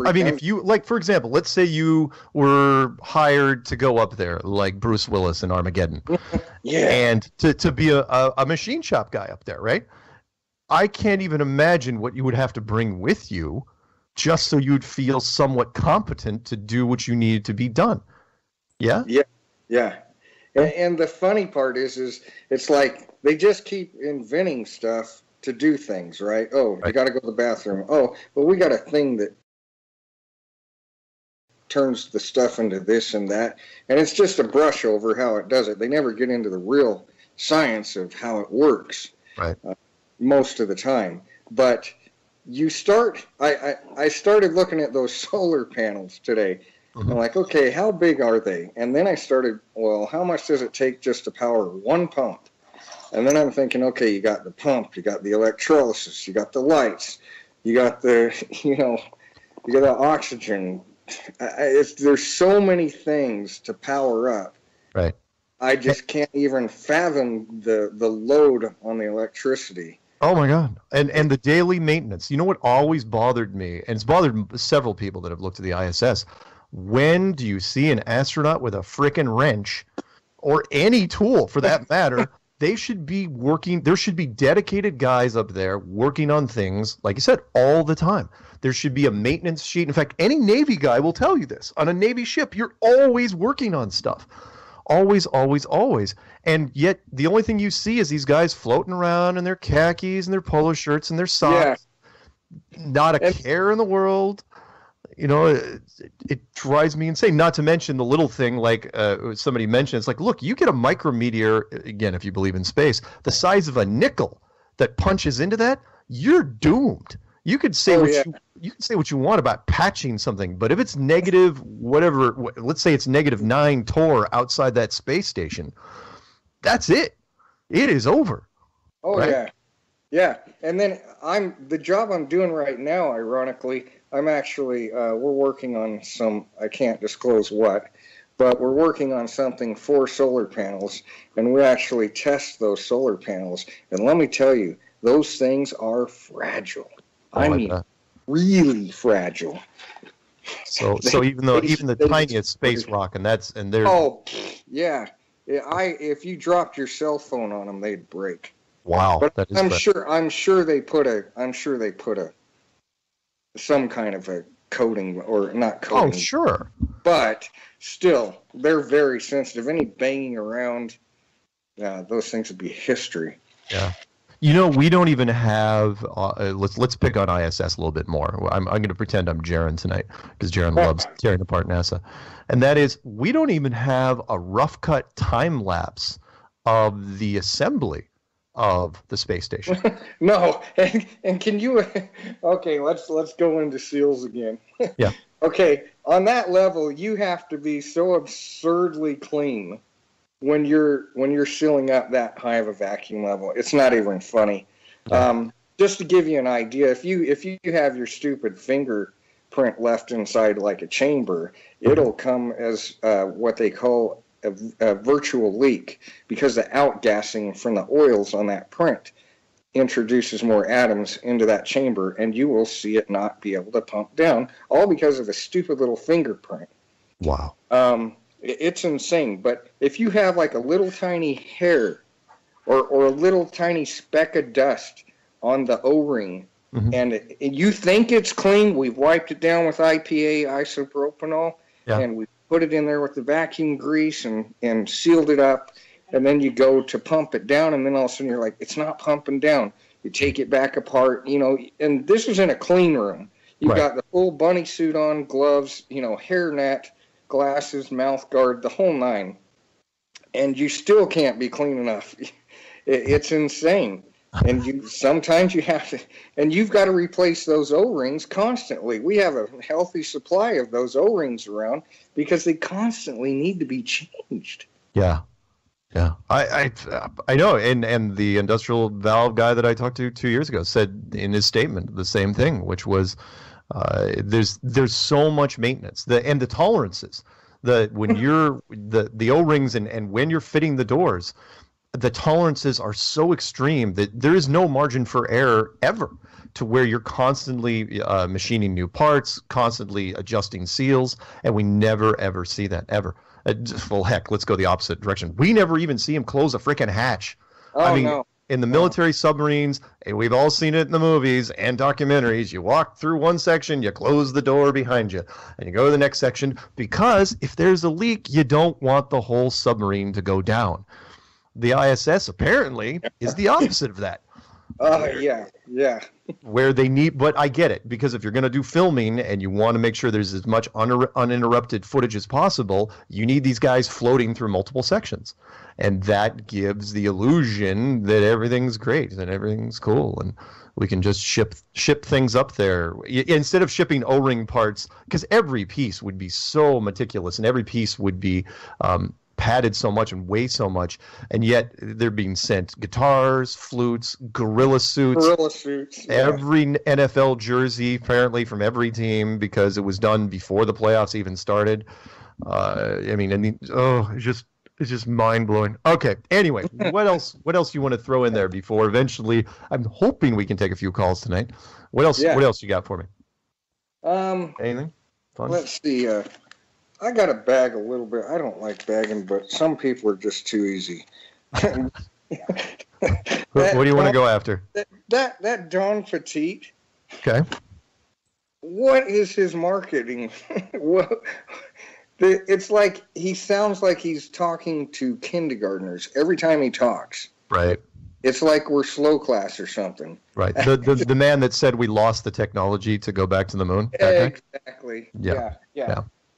I mean, if you, like, for example, let's say you were hired to go up there like Bruce Willis in Armageddon. Yeah. And to be a machine shop guy up there, right? I can't even imagine what you would have to bring with you just so you'd feel somewhat competent to do what you needed to be done. Yeah? Yeah, yeah. And the funny part is it's like they just keep inventing stuff to do things, right? Oh, right. You got to go to the bathroom. Oh, well, we got a thing that turns the stuff into this and that. And it's just a brush over how it does it. They never get into the real science of how it works. Right. Most of the time. But you start, I started looking at those solar panels today. Mm-hmm. I'm like, okay, how big are they? And then I started, well, how much does it take just to power one pump? And then I'm thinking, okay, you got the pump, you got the electrolysis, you got the lights, you got the, you got the oxygen. There's so many things to power up. Right. I just can't even fathom the load on the electricity. Oh my God. And the daily maintenance. You know what always bothered me, and it's bothered several people that have looked at the ISS. When do you see an astronaut with a frickin' wrench or any tool for that matter? They should be working. There should be dedicated guys up there working on things, like you said, all the time. There should be a maintenance sheet. In fact, any Navy guy will tell you this. On a Navy ship, you're always working on stuff. Always, always, always. And yet the only thing you see is these guys floating around in their khakis and their polo shirts and their socks. Yeah. Not a care in the world. It drives me insane. Not to mention the little thing like somebody mentioned. It's like, look, you get a micrometeor, again, if you believe in space, the size of a nickel that punches into that, you're doomed. You could say you can say what you want about patching something, but if it's negative, whatever, let's say it's -9 torr outside that space station, that's it. It is over. Oh, right? Yeah. Yeah. And then the job I'm doing right now, ironically, I'm actually, we're working on some, I can't disclose what, but we're working on something for solar panels, and we actually test those solar panels. And let me tell you, those things are fragile. I mean, really fragile. So even the tiniest space rock, and they're. Oh, yeah. If you dropped your cell phone on them, they'd break. Wow. But I'm sure they put some kind of a coating, or not coating. Oh, sure. But still, they're very sensitive. Any banging around, those things would be history. Yeah. We don't even have. Let's pick on ISS a little bit more. I'm going to pretend I'm Jaron tonight because Jaron loves tearing apart NASA, and that is we don't even have a rough cut time lapse of the assembly of the space station. No, and can you? Okay, let's go into SEALs again. Yeah. Okay, on that level, you have to be so absurdly clean when you're sealing up that high of a vacuum level. It's not even funny. Just to give you an idea, if you have your stupid fingerprint left inside like a chamber, it'll come as what they call a virtual leak, because the outgassing from the oils on that print introduces more atoms into that chamber, and you will see it not be able to pump down, all because of a stupid little fingerprint. Wow. It's insane. But if you have like a little tiny hair or a little tiny speck of dust on the O-ring, mm-hmm. and you think it's clean, we've wiped it down with IPA, isopropanol, and we put it in there with the vacuum grease and sealed it up, and then you go to pump it down, and then all of a sudden you're like, it's not pumping down. You take it back apart, and this is in a clean room. You've got the full bunny suit on, gloves, hairnet, glasses, mouth guard, the whole nine, and you still can't be clean enough. It's insane. And sometimes you have to, and you've got to replace those O-rings constantly. We have a healthy supply of those O-rings around because they constantly need to be changed. Yeah. Yeah, I know, and the industrial valve guy that I talked to 2 years ago said in his statement the same thing, which was there's so much maintenance, and the tolerances, when you're the O-rings and when you're fitting the doors, the tolerances are so extreme that there is no margin for error ever, to where you're constantly machining new parts, constantly adjusting seals, and we never ever see that ever. Well, heck, let's go the opposite direction. We never even see him close a freaking hatch. Oh, I mean, no. in the military submarines, and we've all seen it in the movies and documentaries, you walk through one section, you close the door behind you, and you go to the next section, because if there's a leak, you don't want the whole submarine to go down. The ISS apparently is the opposite of that. Oh, yeah. Where they need, but I get it, because if you're going to do filming and you want to make sure there's as much uninterrupted footage as possible, you need these guys floating through multiple sections. And that gives the illusion that everything's great and everything's cool and we can just ship things up there. Instead of shipping O-ring parts, because every piece would be so meticulous and every piece would be padded so much and weigh so much, and yet they're being sent guitars, flutes, gorilla suits, every NFL jersey apparently from every team, because it was done before the playoffs even started. It's just mind-blowing. Okay, anyway, what else do you want to throw in there before eventually, I'm hoping we can take a few calls tonight. What else you got for me? Anything fun? Let's see. I got to bag a little bit. I don't like bagging, but some people are just too easy. What do you want to go after? That Don Petit. Okay. What is his marketing? It's like he sounds like he's talking to kindergartners every time he talks. Right. It's like we're slow class or something. Right. The man that said we lost the technology to go back to the moon. Exactly. Yeah.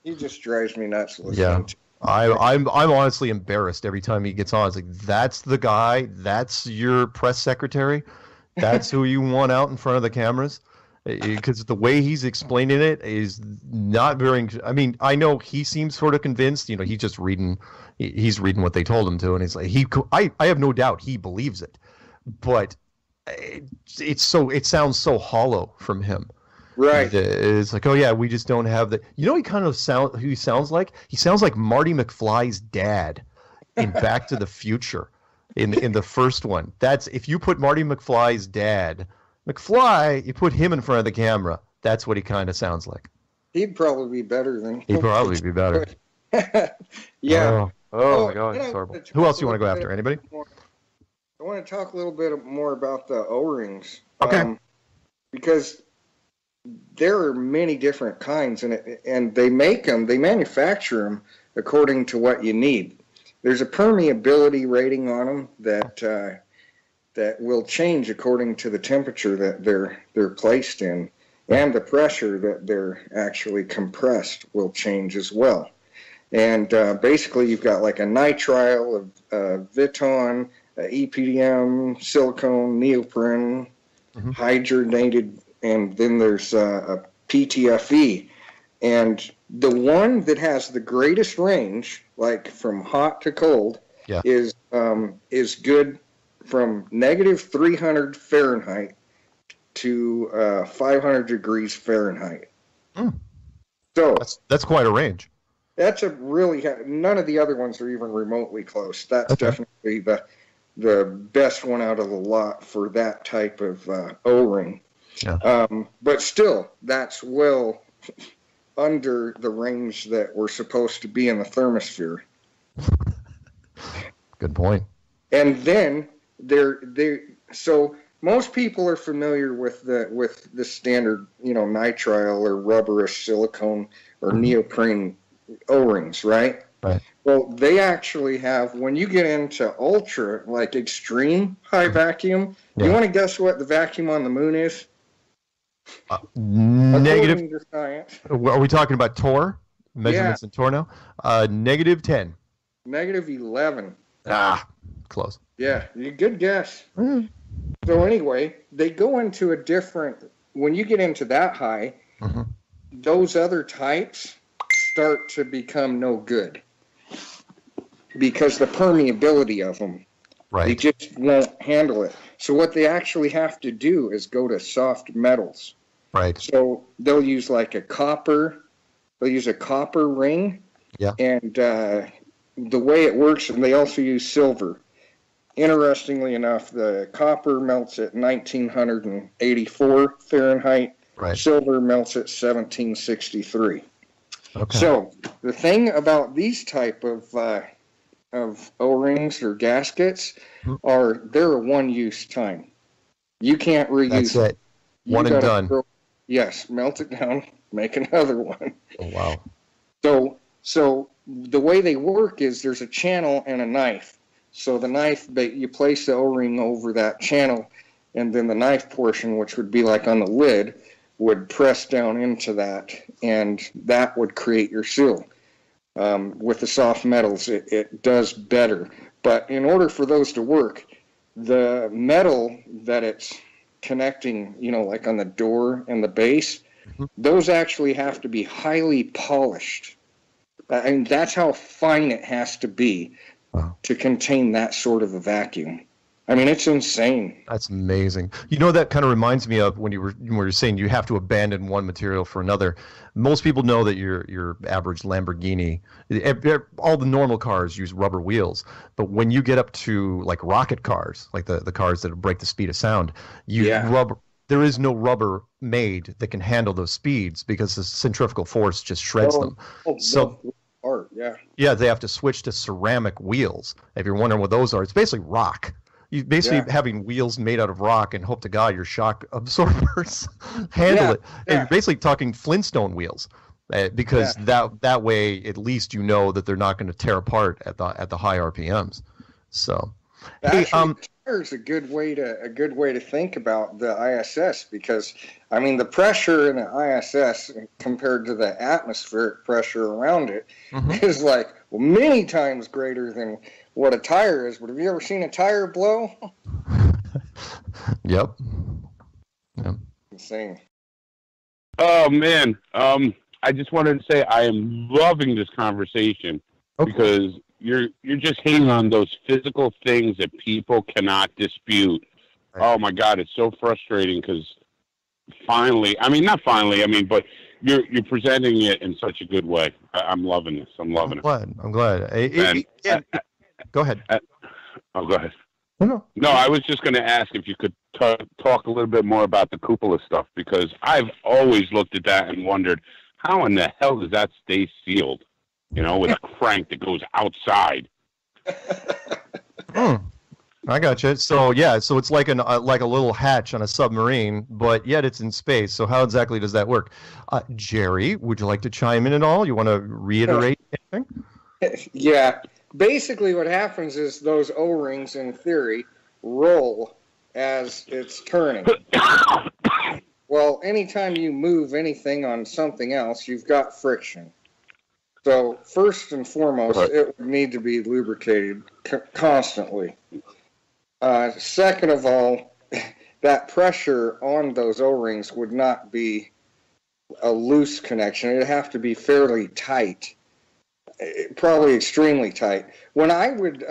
He just drives me nuts listening to. I'm honestly embarrassed every time he gets on. It's like, that's the guy, that's your press secretary, that's who you want out in front of the cameras, because the way he's explaining it is not very. I mean, I know he seems sort of convinced. He's just reading what they told him to, and it's like I have no doubt he believes it, but it sounds so hollow from him. Right. It's like, oh yeah, we just don't have the. He kind of who he sounds like? He sounds like Marty McFly's dad in Back to the Future, in the first one. That's, if you put Marty McFly's dad, McFly, you put him in front of the camera. That's what he kind of sounds like. He'd probably be better than. He'd probably be better. Yeah. Oh my God, it's horrible. Who else do you want to go after? Anybody? I want to talk a little bit more about the O-rings. Okay. Because there are many different kinds, and they manufacture them according to what you need. There's a permeability rating on them that will change according to the temperature that they're placed in, and the pressure that they're actually compressed will change as well. And basically, you've got like a nitrile, a Viton, a EPDM, silicone, neoprene, hydrogenated. And then there's a PTFE. And the one that has the greatest range, like from hot to cold, is good from negative 300 Fahrenheit to 500 degrees Fahrenheit. So that's quite a range. That's none of the other ones are even remotely close. That's definitely the best one out of the lot for that type of O-ring. Yeah. But still, that's well under the range that we're supposed to be in the thermosphere. Good point. And then so most people are familiar with the standard, nitrile or rubberish silicone or neoprene O-rings, right? Right. Well, they actually have, when you get into ultra, like extreme high vacuum, you want to guess what the vacuum on the moon is? Negative. To science. Are we talking about torr? Measurements in torr now? Negative 10. Negative 11. Close. Yeah, good guess. So anyway, they go into a different, when you get into that high, those other types start to become no good because the permeability of them, they just won't handle it. So what they actually have to do is go to soft metals. Right. So they'll use like a copper, they'll use a copper ring. Yeah. And the way it works, and they also use silver. Interestingly enough, the copper melts at 1984 Fahrenheit. Right. Silver melts at 1763. Okay. So the thing about these type of O-rings or gaskets are they're a one-use time. You can't reuse. That's it. One and done. Yes, melt it down, make another one. Oh, wow. So the way they work is there's a channel and a knife. So the knife, you place the O-ring over that channel, and then the knife portion, which would be like on the lid, would press down into that, and that would create your seal. With the soft metals, it does better. But in order for those to work, the metal that it's connecting, like on the door and the base, those actually have to be highly polished. And that's how fine it has to be to contain that sort of a vacuum. I mean, it's insane. That's amazing. That kind of reminds me of when you were saying you have to abandon one material for another. Most people know that your average Lamborghini, all the normal cars use rubber wheels, but when you get up to like rocket cars, like the cars that break the speed of sound, there is no rubber made that can handle those speeds because the centrifugal force just shreds them. Yeah, they have to switch to ceramic wheels. If you're wondering what those are, it's basically rock. You basically having wheels made out of rock and hope to God your shock absorbers handle it. And you're basically talking Flintstone wheels because that way at least you know that they're not going to tear apart at the high RPMs. So, is a good way to think about the ISS because I mean the pressure in the ISS compared to the atmospheric pressure around it is like many times greater than what a tire is. But have you ever seen a tire blow? Yep. Insane. Oh man, I just wanted to say I am loving this conversation because you're just hitting on those physical things that people cannot dispute. Right. Oh my God, it's so frustrating because but you're presenting it in such a good way. I'm loving this. I'm loving it. I'm glad. Go ahead. Go ahead. No, I was just going to ask if you could talk a little bit more about the cupola stuff because I've always looked at that and wondered how in the hell does that stay sealed? With a crank that goes outside. I got you. So so it's like a little hatch on a submarine, but yet it's in space. So how exactly does that work? Jerry, would you like to chime in at all? You want to reiterate anything? Yeah. Basically, what happens is those O-rings, in theory, roll as it's turning. Well, anytime you move anything on something else, you've got friction. So first and foremost, it would need to be lubricated constantly. Second of all, that pressure on those O-rings would not be a loose connection. It would have to be fairly tight, probably extremely tight. When I would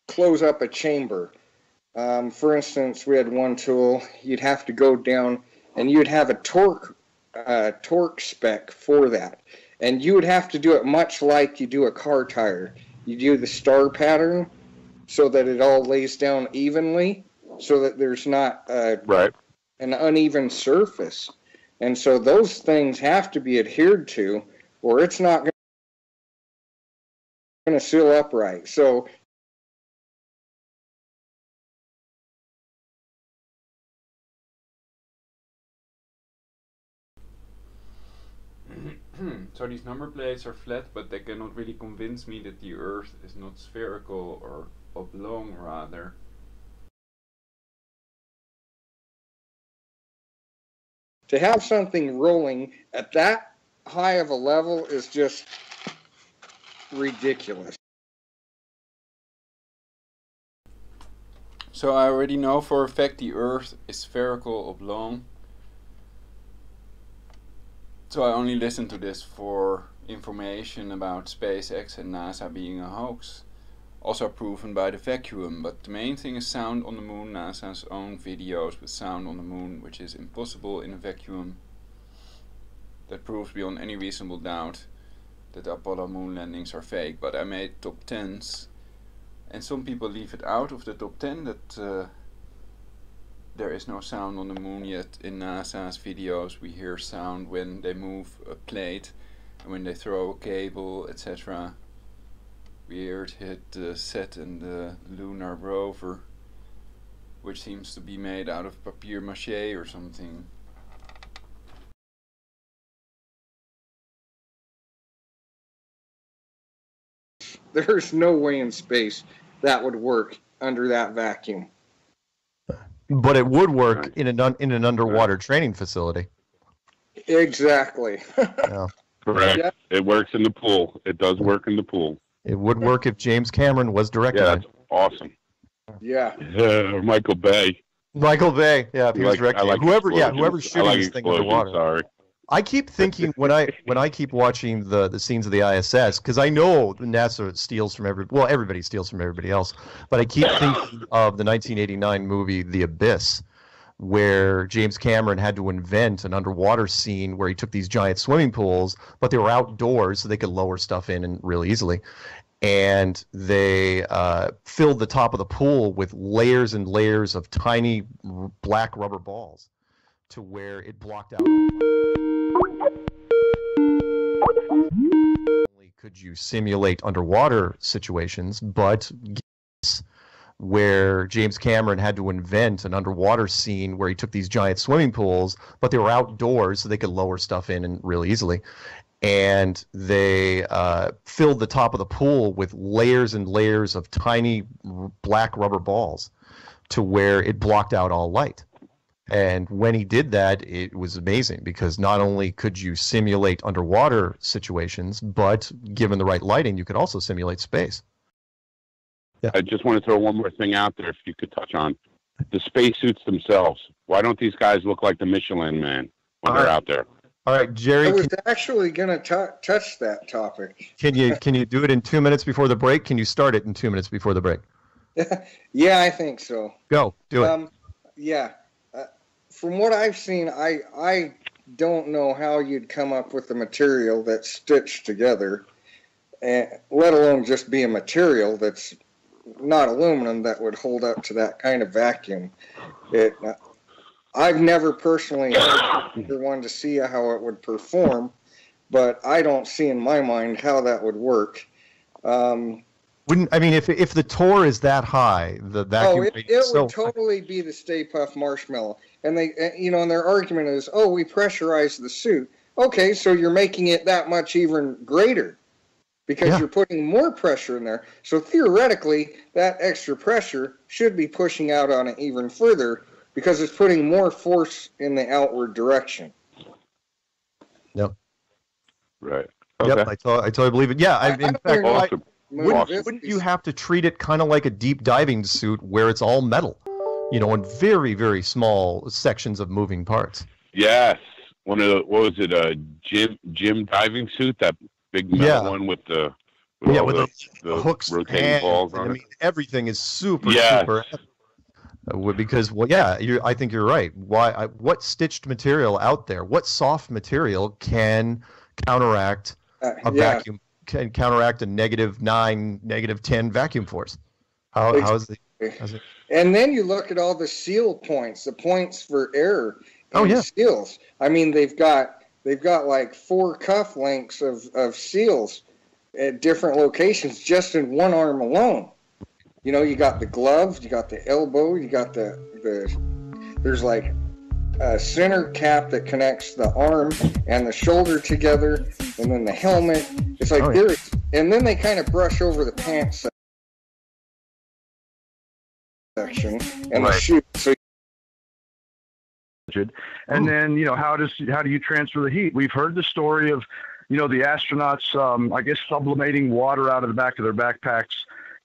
close up a chamber, for instance, we had one tool, you'd have to go down and you'd have a torque spec for that. And you would have to do it much like you do a car tire. You do the star pattern so that it all lays down evenly so that there's not an uneven surface. And so those things have to be adhered to or it's not going to seal up right. So So these number plates are flat, but they cannot really convince me that the Earth is not spherical or oblong, rather. To have something rolling at that high of a level is just ridiculous. So I already know for a fact the Earth is spherical oblong. So I only listen to this for information about SpaceX and NASA being a hoax. Also proven by the vacuum, but the main thing is sound on the moon. NASA's own videos with sound on the moon, which is impossible in a vacuum. That proves beyond any reasonable doubt that the Apollo moon landings are fake. But I made top 10s, and some people leave it out of the top 10 that there is no sound on the moon yet. In NASA's videos we hear sound when they move a plate and when they throw a cable, etc. We hear it hit the set in the lunar rover, which seems to be made out of papier mache or something. There's no way in space that would work under that vacuum. But it would work in an underwater training facility. Exactly. Yeah. Correct. Yeah. It works in the pool. It does work in the pool. It would work if James Cameron was directing Yeah, it. that's awesome. Yeah. Or Michael Bay. Michael Bay, yeah, if he was directing it. Whoever's shooting this thing underwater. Sorry. I keep thinking when I keep watching the scenes of the ISS, because I know NASA steals from everybody steals from everybody else, but I keep thinking of the 1989 movie The Abyss, where James Cameron had to invent an underwater scene where he took these giant swimming pools, but they were outdoors so they could lower stuff in and really easily. And they filled the top of the pool with layers and layers of tiny black rubber balls to where it blocked out. Not only could you simulate underwater situations, but where James Cameron had to invent an underwater scene where he took these giant swimming pools, but they were outdoors so they could lower stuff in and really easily. And they filled the top of the pool with layers and layers of tiny black rubber balls to where it blocked out all light. And when he did that, it was amazing because not only could you simulate underwater situations, but given the right lighting, you could also simulate space. Yeah. I just want to throw one more thing out there if you could touch on the spacesuits themselves. Why don't these guys look like the Michelin Man when they're out there? All right, Jerry. I was actually going to touch that topic. Can you do it in 2 minutes before the break? Can you start it in 2 minutes before the break? Yeah, I think so. Go, do it. Yeah. From what I've seen, I don't know how you'd come up with a material that's stitched together, and let alone just be a material that's not aluminum that would hold up to that kind of vacuum. I've never personally wanted to see how it would perform, but I don't see in my mind how that would work. If the torr is that high, the vacuum it would totally be the Stay Puft Marshmallow. And they, and their argument is, we pressurized the suit. Okay, so you're making it that much even greater because you're putting more pressure in there. So theoretically, that extra pressure should be pushing out on it even further because it's putting more force in the outward direction. Yep. Right. Okay. Yep, I totally believe it. Yeah, in fact, awesome. Wouldn't you have to treat it kind of like a deep diving suit where it's all metal, in very, very small sections of moving parts? Yes. What was it, a gym diving suit, that big metal one with the hooks, rotating balls on it? Everything is super heavy. Because, I think you're right. What stitched material out there, what soft material can counteract a vacuum? Can counteract a -9, -10 vacuum force. How is it? And then you look at all the seal points, the points for error in seals. I mean, they've got like 4 cuff lengths of seals at different locations just in one arm alone. You got the glove, you got the elbow, you got there's like a center cap that connects the arm and the shoulder together, and then the helmet. It's like and then they kind of brush over the pants section and the shoe. So, and then how do you transfer the heat? We've heard the story of the astronauts, I guess, sublimating water out of the back of their backpacks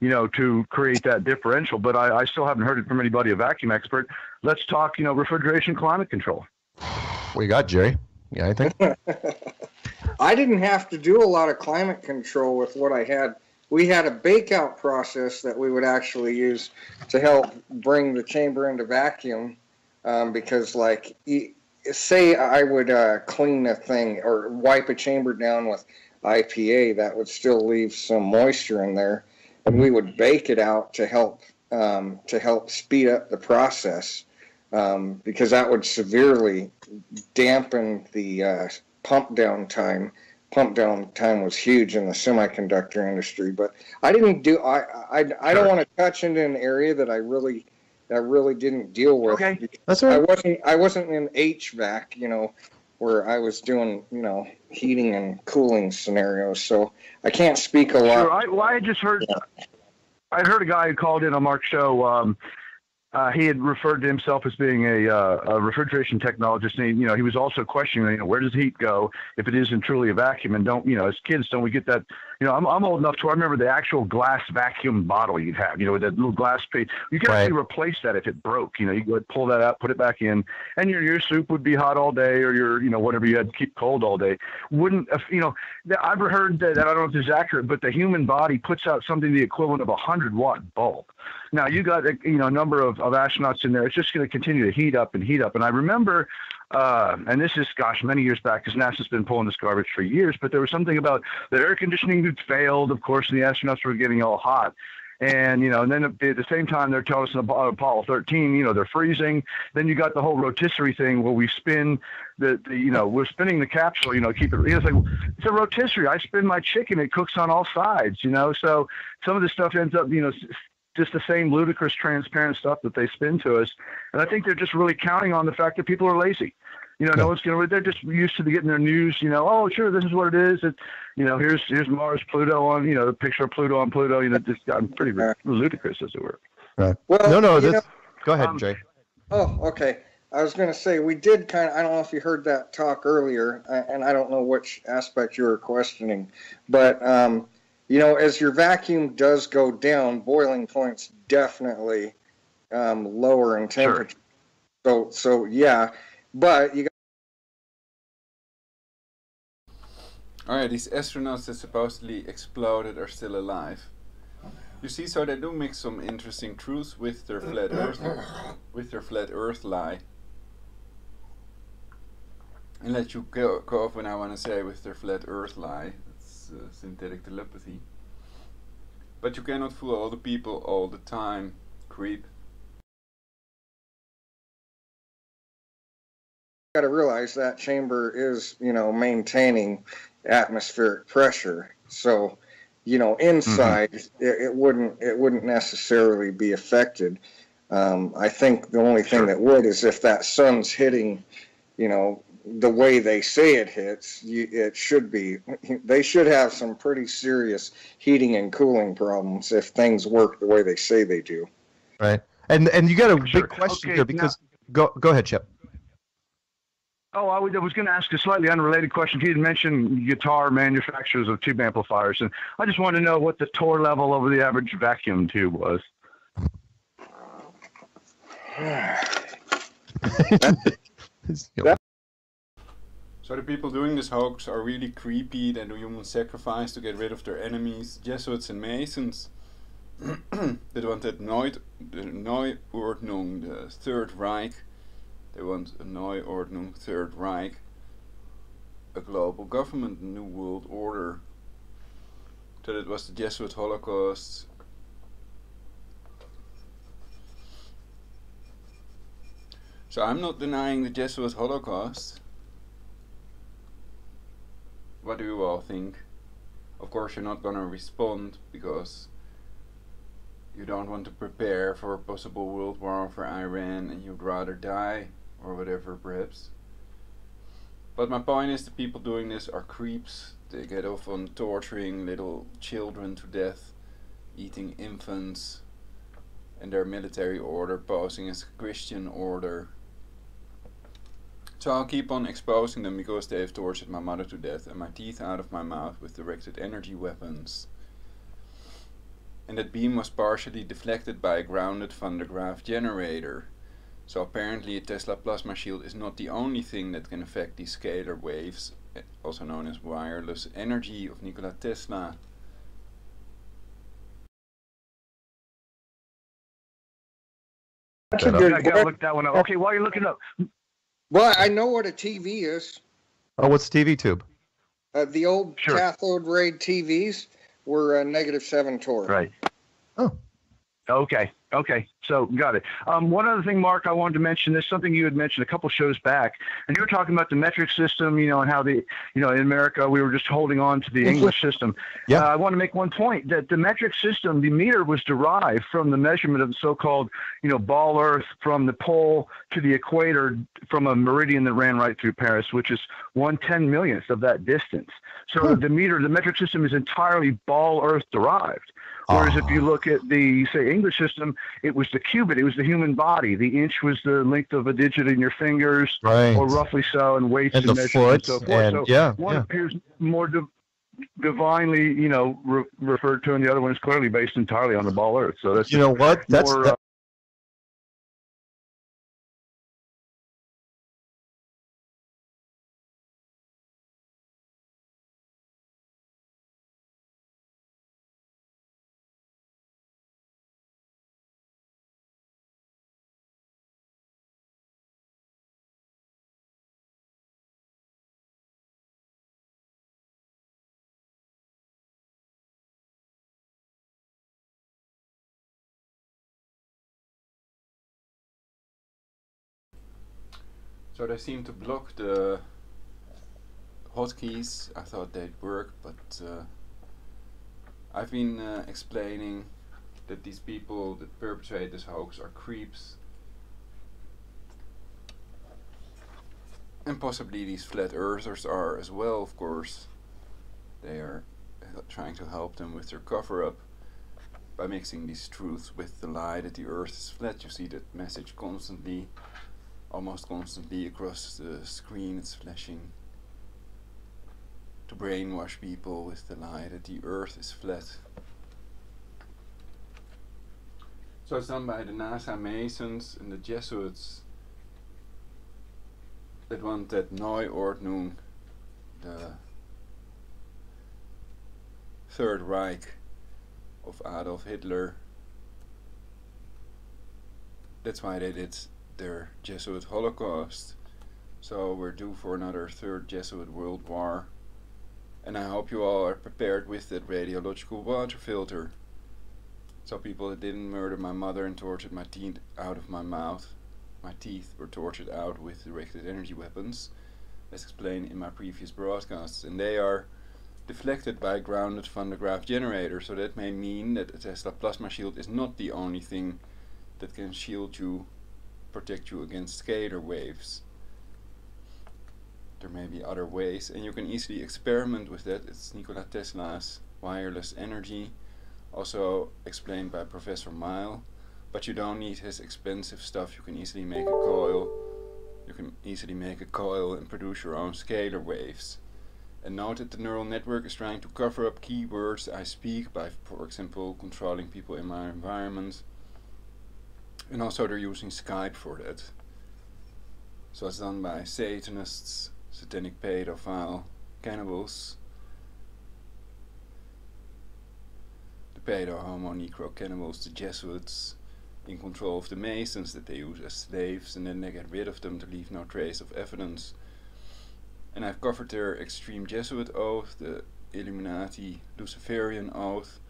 you know, to create that differential. But I still haven't heard it from anybody, a vacuum expert. Let's talk, you know, refrigeration, climate control. What you got, Jerry? Yeah, I think. I didn't have to do a lot of climate control with what I had. We had a bake-out process that we would actually use to help bring the chamber into vacuum, because, like, say I would clean a thing or wipe a chamber down with IPA, that would still leave some moisture in there, and we would bake it out to help speed up the process, because that would severely dampen the pump down time. Pump down time was huge in the semiconductor industry, but I didn't do. I don't want to touch into an area that I really didn't deal with. Okay, that's all right. I wasn't in HVAC, you know, where I was doing, you know, heating and cooling scenarios. So I can't speak a lot. Sure. I just heard. Yeah. I heard a guy who called in on Mark's show. He had referred to himself as being a refrigeration technologist, and you know, he was also questioning, you know, where does heat go if it isn't truly a vacuum? And don't, you know, as kids, don't we get that? You know, I'm old enough to remember the actual glass vacuum bottle you'd have, you know, with that little glass plate. You could actually replace that if it broke. You know, you could pull that out, put it back in, and your soup would be hot all day, or your, you know, whatever you had to keep cold all day. Wouldn't, you know, I've heard that, I don't know if this is accurate, but the human body puts out something the equivalent of a 100-watt bulb. Now, you got, you know, a number of astronauts in there. It's just going to continue to heat up and heat up. And I remember, and this is, gosh, many years back, because NASA's been pulling this garbage for years, but there was something about the air conditioning had failed, of course, and the astronauts were getting all hot. And, you know, and then at the same time, they're telling us in Apollo 13, you know, they're freezing. Then you got the whole rotisserie thing where we spin you know, we're spinning the capsule, you know, keep it, it's like, it's a rotisserie. I spin my chicken, it cooks on all sides, you know. So some of this stuff ends up, you know, just the same ludicrous, transparent stuff that they spin to us. And I think they're just really counting on the fact that people are lazy. You know, no one's going to, they're just used to getting their news, you know, oh, sure, this is what it is. It, you know, here's Mars, Pluto on, you know, the picture of Pluto on Pluto, you know, just gotten pretty ludicrous, as it were. Right. Well, go ahead, Jay. Oh, okay. I was going to say, we did kind of, I don't know if you heard that talk earlier, and I don't know which aspect you were questioning, but, you know, as your vacuum does go down, boiling point's definitely lower in temperature. Sure. So yeah, but you got. Alright, these astronauts that supposedly exploded are still alive. You see, so they do mix some interesting truths with their flat Earth lie. And let you go off when I want to say with their flat Earth lie. Synthetic telepathy. But you cannot fool all the people all the time, creep. You got to realize that chamber is, you know, maintaining atmospheric pressure. So, you know, inside it wouldn't necessarily be affected. I think the only thing that would is if that sun's hitting, you know, the way they say it hits, it should be. They should have some pretty serious heating and cooling problems if things work the way they say they do. Right, and you got a big question here because go ahead, Chip. Oh, I was going to ask a slightly unrelated question. He had mentioned guitar manufacturers of tube amplifiers, and I just wanted to know what the torr level over the average vacuum tube was. So the people doing this hoax are really creepy. They do human sacrifice to get rid of their enemies, Jesuits and Masons. They wanted Neuordnung, the Third Reich. They want a Neuordnung, Third Reich, a global government, a new world order. So it was the Jesuit Holocaust. So I'm not denying the Jesuit Holocaust. What do you all think? Of course you're not gonna respond because you don't want to prepare for a possible world war for Iran and you'd rather die or whatever perhaps. But my point is the people doing this are creeps. They get off on torturing little children to death, eating infants, and their military order posing as a Christian order. So I'll keep on exposing them because they have tortured my mother to death and my teeth out of my mouth with directed energy weapons. and that beam was partially deflected by a grounded Van de Graaff generator. So apparently a Tesla plasma shield is not the only thing that can affect these scalar waves, also known as wireless energy of Nikola Tesla. That's a I good gotta look that one up. Okay, while you're looking up. Well, I know what a TV is. Oh, what's TV tube? The old cathode ray TVs were -7 torque. Right. Oh. Okay. So got it. One other thing, Mark, I wanted to mention this, something you had mentioned a couple shows back, and you were talking about the metric system, and how in America, we were just holding on to the English system. Yeah. I want to make one point that the metric system, the meter was derived from the measurement of the so-called, ball Earth from the pole to the equator from a meridian that ran right through Paris, which is 1/10,000,000th of that distance. So the metric system is entirely ball Earth derived. Whereas if you look at the, say, English system, it was the cubit, it was the human body. The inch was the length of a digit in your fingers, or roughly so, and weights and and the measures foot, and so forth. and One appears more divinely, referred to, and the other one is clearly based entirely on the ball Earth. So that's what? That's more, So they seem to block the hotkeys. I thought they'd work, but I've been explaining that these people that perpetrate this hoax are creeps. And possibly these flat earthers are as well, of course. They are trying to help them with their cover-up by mixing these truths with the lie that the earth is flat. You see that message constantly, almost constantly across the screen. It's flashing to brainwash people with the lie that the earth is flat. So it's done by the NASA Masons and the Jesuits that want that Neuordnung, the Third Reich of Adolf Hitler. That's why they did their Jesuit Holocaust. So we're due for another third Jesuit World War. And I hope you all are prepared with that radiological water filter. So people that didn't murder my mother and tortured my teeth out of my mouth, my teeth were tortured out with directed energy weapons, as explained in my previous broadcasts, and they are deflected by a grounded Van de Graaff generator. So that may mean that a Tesla plasma shield is not the only thing that can shield you, protect you against scalar waves. There may be other ways, and you can easily experiment with that. It's Nikola Tesla's wireless energy, also explained by Professor Mile. But you don't need his expensive stuff. You can easily make a coil. You can easily make a coil and produce your own scalar waves. And note that the neural network is trying to cover up keywords I speak by, for example, controlling people in my environment. And also they're using Skype for that. So it's done by Satanists, satanic pedophile, cannibals, the pedo, homo, necro cannibals, the Jesuits, in control of the Masons that they use as slaves, and then they get rid of them to leave no trace of evidence. And I've covered their extreme Jesuit oath, the Illuminati Luciferian oath,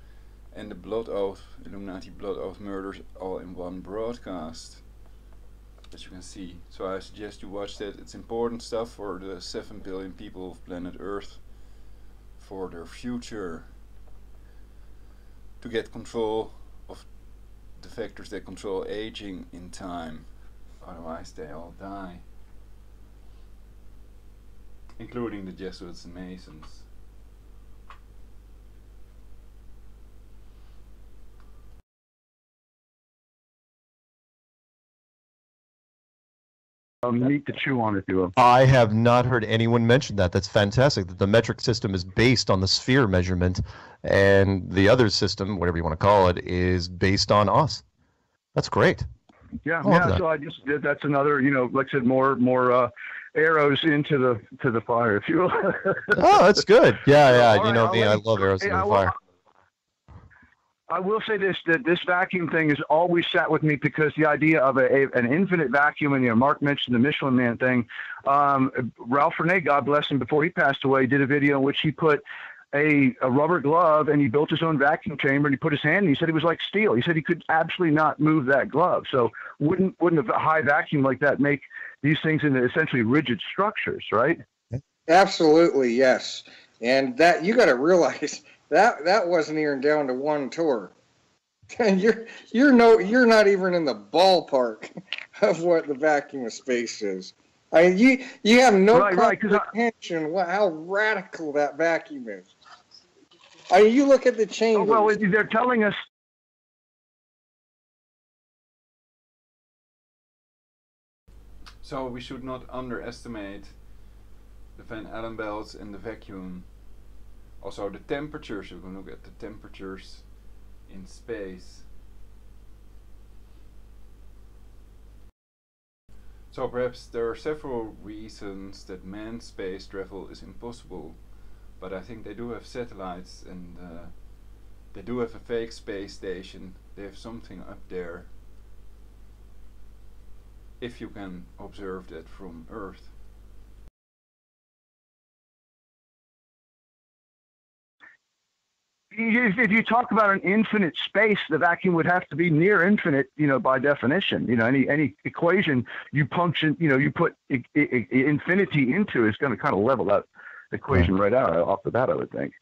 and the blood oath, Illuminati blood oath murders, all in one broadcast, as you can see. So I suggest you watch that. It's important stuff for the 7 billion people of planet Earth, for their future, to get control of the factors that control aging in time. Otherwise they all die, including the Jesuits and Masons. meat to chew on, if you will. I have not heard anyone mention that. That's fantastic. That the metric system is based on the sphere measurement, and the other system, whatever you want to call it, is based on us. That's great. Yeah, I love yeah. that. So I just that's another, like I said, more arrows into the fire, if you will. Oh, that's good. Yeah, yeah. All You right, know I'll me. let I you- love arrows hey, into the fire. I will say this, that this vacuum thing has always sat with me, because the idea of an infinite vacuum, and Mark mentioned the Michelin Man thing. Ralph Renee, God bless him, before he passed away, did a video in which he put a rubber glove and he built his own vacuum chamber, and he put his hand in. He said it was like steel. He said he could absolutely not move that glove. So wouldn't a high vacuum like that make these things into essentially rigid structures, right? Absolutely, yes. And that you got to realize that wasn't even down to one tour. you're not even in the ballpark of what the vacuum of space is. I mean, you have no comprehension how radical that vacuum is. I mean, you look at the chambers. Oh, well, they're telling us. So we should not underestimate the Van Allen belts and the vacuum. Also the temperatures, you can look at the temperatures in space. So perhaps there are several reasons that manned space travel is impossible, but I think they do have satellites, and they do have a fake space station. They have something up there, if you can observe that from Earth. If you talk about an infinite space, the vacuum would have to be near infinite, by definition. Any equation you punction, you put infinity into is going to kind of level that equation right out off the bat, I would think.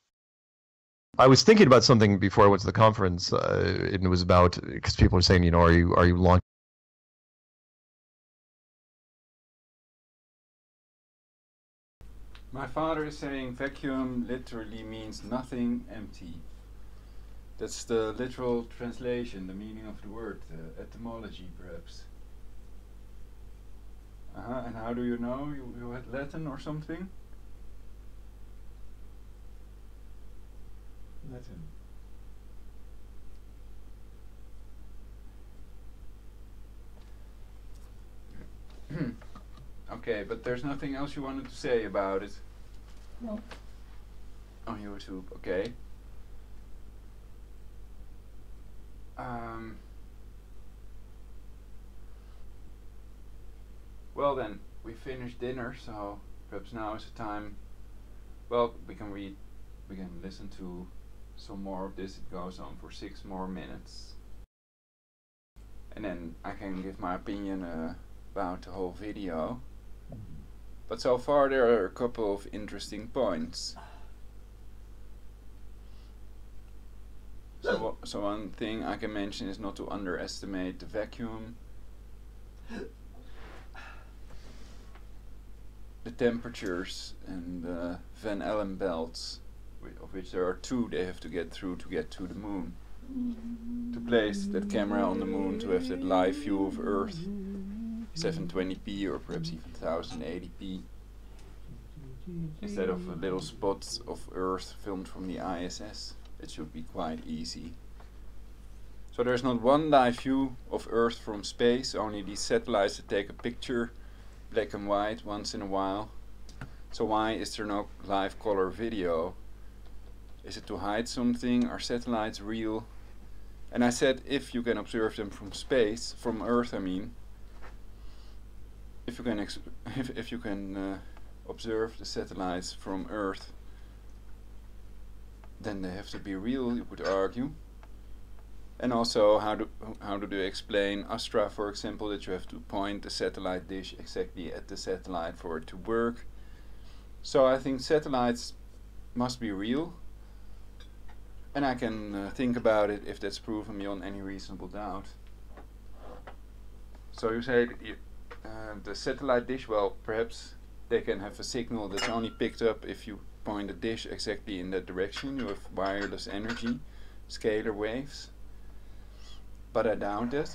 I was thinking about something before I went to the conference, and it was about, because people are saying, are you launching? My father is saying vacuum literally means nothing, empty. That's the literal translation, the meaning of the word, etymology perhaps. And how do you know? You had Latin or something? Latin. Okay, but there's nothing else you wanted to say about it? No. On YouTube, okay. Well then, we finished dinner, so perhaps now is the time. Well, we can listen to some more of this. It goes on for 6 more minutes. And then I can give my opinion about the whole video. But so far there are a couple of interesting points. So one thing I can mention is not to underestimate the vacuum, the temperatures, and the Van Allen belts, of which there are 2 they have to get through to get to the moon. To place that camera on the moon, to have that live view of Earth, 720p or perhaps even 1080p, instead of little spots of Earth filmed from the ISS. It should be quite easy. So there's not one live view of Earth from space, only these satellites that take a picture, black and white, once in a while. So why is there no live color video? Is it to hide something? Are satellites real? And I said if you can observe them from space, from Earth I mean, if you can observe the satellites from Earth, then they have to be real, you could argue. And also, how do they explain Astra, for example, that you have to point the satellite dish exactly at the satellite for it to work? So I think satellites must be real, and I can think about it if that's proven beyond any reasonable doubt. So you say the satellite dish, well, perhaps they can have a signal that's only picked up if you point the dish exactly in that direction. You have wireless energy, scalar waves. But I doubt it.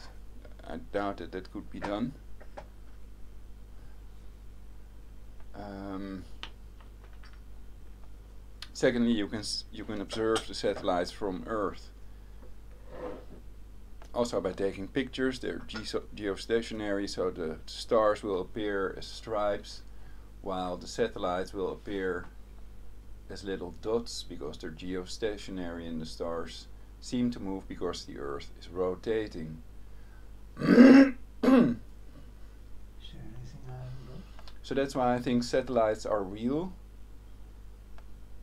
I doubt that that could be done. Secondly, you can observe the satellites from Earth. Also by taking pictures. They're geostationary, so the stars will appear as stripes, while the satellites will appear as little dots because they're geostationary, and the stars seem to move because the Earth is rotating. So that's why I think satellites are real.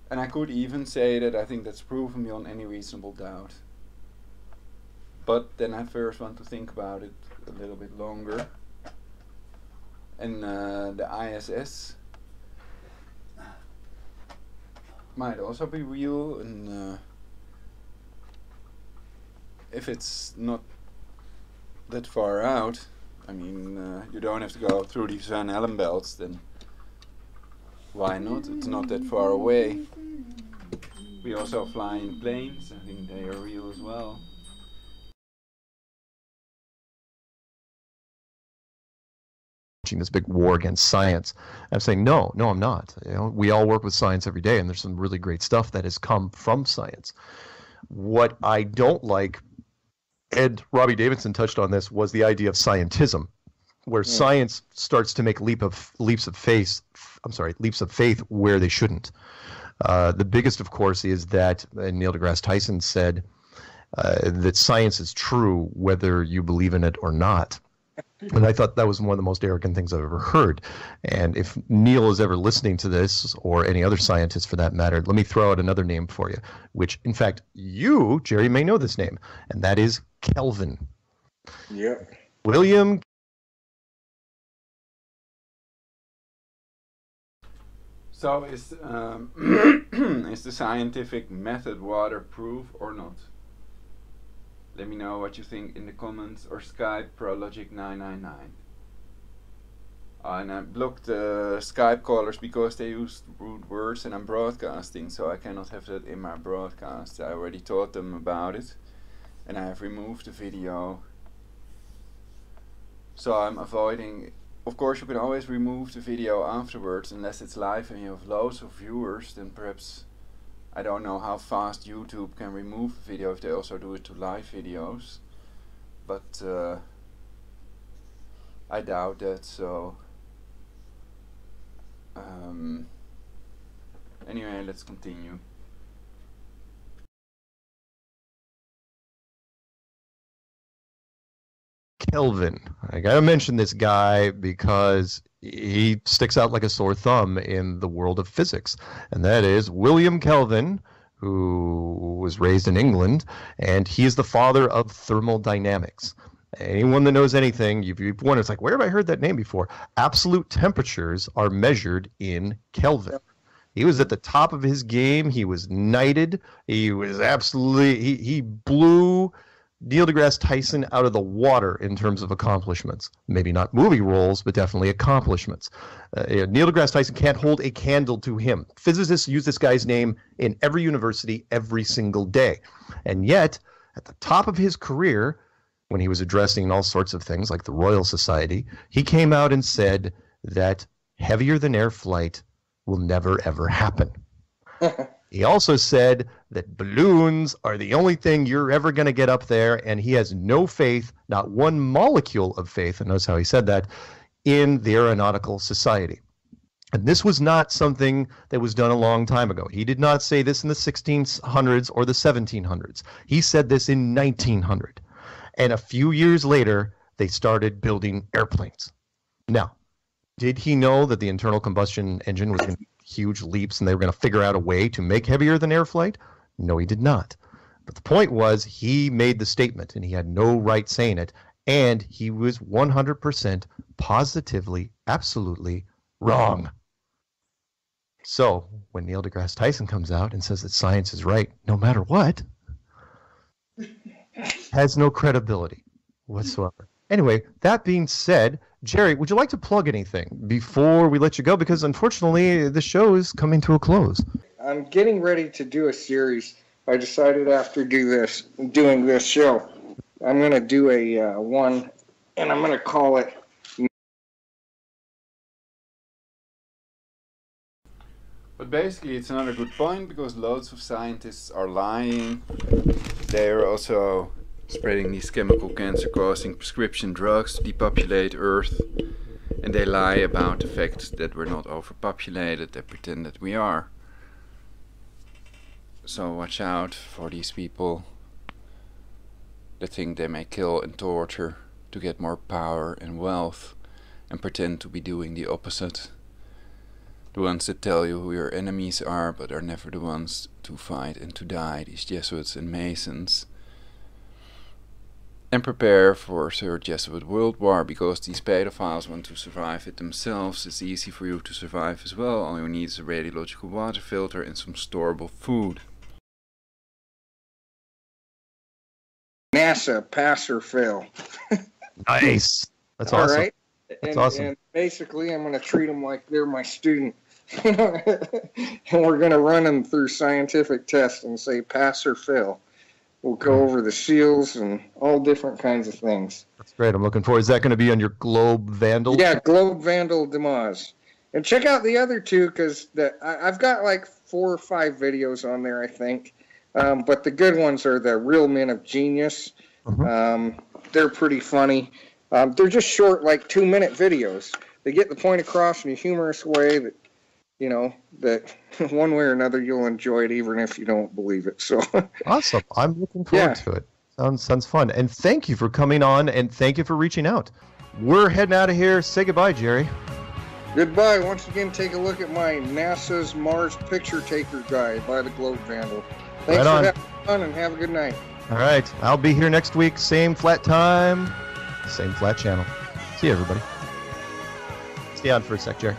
And I could even say that I think that's proven beyond any reasonable doubt. But then I first want to think about it a little bit longer. And the ISS might also be real, and if it's not that far out, I mean, you don't have to go through these Van Allen belts, then why not? It's not that far away. We also fly in planes. I think they are real as well. This big war against science. I'm saying no, I'm not. You know, we all work with science every day, and there's some really great stuff that has come from science. What I don't like, and Robbie Davidson touched on this, was the idea of scientism, where science starts to make leaps of faith where they shouldn't. The biggest, of course, is that Neil deGrasse Tyson said that science is true whether you believe in it or not. And I thought that was one of the most arrogant things I've ever heard. And if Neil is ever listening to this, or any other scientist for that matter, let me throw out another name for you, which, in fact, you, Jerry, may know this name, and that is Kelvin. Yep. William. So is is the scientific method waterproof or not? Let me know what you think in the comments, or Skype Prologic999. And I blocked the Skype callers because they used rude words, and I'm broadcasting, so I cannot have that in my broadcast. I already taught them about it, and I have removed the video. So I'm avoiding. Of course, you can always remove the video afterwards, unless it's live and you have loads of viewers. Then perhaps, I don't know how fast YouTube can remove a video if they also do it to live videos, but I doubt that. So anyway, let's continue. Kelvin. I gotta mention this guy because he sticks out like a sore thumb in the world of physics, and that is William Kelvin, who was raised in England, and he is the father of thermodynamics. Anyone that knows anything, you've wondered, it's like, where have I heard that name before? Absolute temperatures are measured in Kelvin. He was at the top of his game. He was knighted. He was absolutely, he blew Neil deGrasse Tyson out of the water in terms of accomplishments. Maybe not movie roles, but definitely accomplishments. Neil deGrasse Tyson can't hold a candle to him. Physicists use this guy's name in every university every single day. And yet, at the top of his career, when he was addressing all sorts of things like the Royal Society, he came out and said that heavier than air flight will never, ever happen. He also said that balloons are the only thing you're ever going to get up there, and he has no faith, not one molecule of faith, and notice how he said that, in the Aeronautical Society. And this was not something that was done a long time ago. He did not say this in the 1600s or the 1700s. He said this in 1900. And a few years later, they started building airplanes. Now, did he know that the internal combustion engine was going to huge leaps and they were going to figure out a way to make heavier than air flight? No, he did not. But the point was, he made the statement and he had no right saying it, and he was 100% positively, absolutely wrong. So when Neil deGrasse Tyson comes out and says that science is right no matter what, has no credibility whatsoever. Anyway, that being said, Jerry, would you like to plug anything before we let you go? Because unfortunately, the show is coming to a close. I'm getting ready to do a series. I decided after doing this show, I'm going to do a one, and I'm going to call it But basically it's another good point, because loads of scientists are lying. They are also spreading these chemical cancer-causing prescription drugs to depopulate Earth. And they lie about the fact that we're not overpopulated. They pretend that we are. So watch out for these people that think they may kill and torture to get more power and wealth, and pretend to be doing the opposite. The ones that tell you who your enemies are, but are never the ones to fight and to die, these Jesuits and Masons. And prepare for a third Jesuit World War, because these pedophiles want to survive it themselves. It's easy for you to survive as well. All you need is a radiological water filter and some storable food. NASA, pass or fail. Nice. That's awesome. All right. That's awesome. And basically, I'm going to treat them like they're my student. And we're going to run them through scientific tests and say pass or fail. We'll go over the seals and all different kinds of things. That's great. I'm looking forward. Is that going to be on your Globe Vandal? Yeah, Globe Vandal Demaz. And check out the other two, because I've got like 4 or 5 videos on there, I think. But the good ones are the Real Men of Genius. They're pretty funny. They're just short, like 2-minute videos. They get the point across in a humorous way that, you know, that one way or another you'll enjoy it, even if you don't believe it. So awesome. I'm looking forward to it. Sounds fun. And thank you for coming on, and thank you for reaching out. We're heading out of here. Say goodbye, Jerry. Goodbye. Once again, take a look at my NASA's Mars Picture Taker guide by the Globe Vandal. Thanks for having fun, and have a good night. All right. I'll be here next week. Same flat time, same flat channel. See you, everybody. Stay on for a sec, Jerry.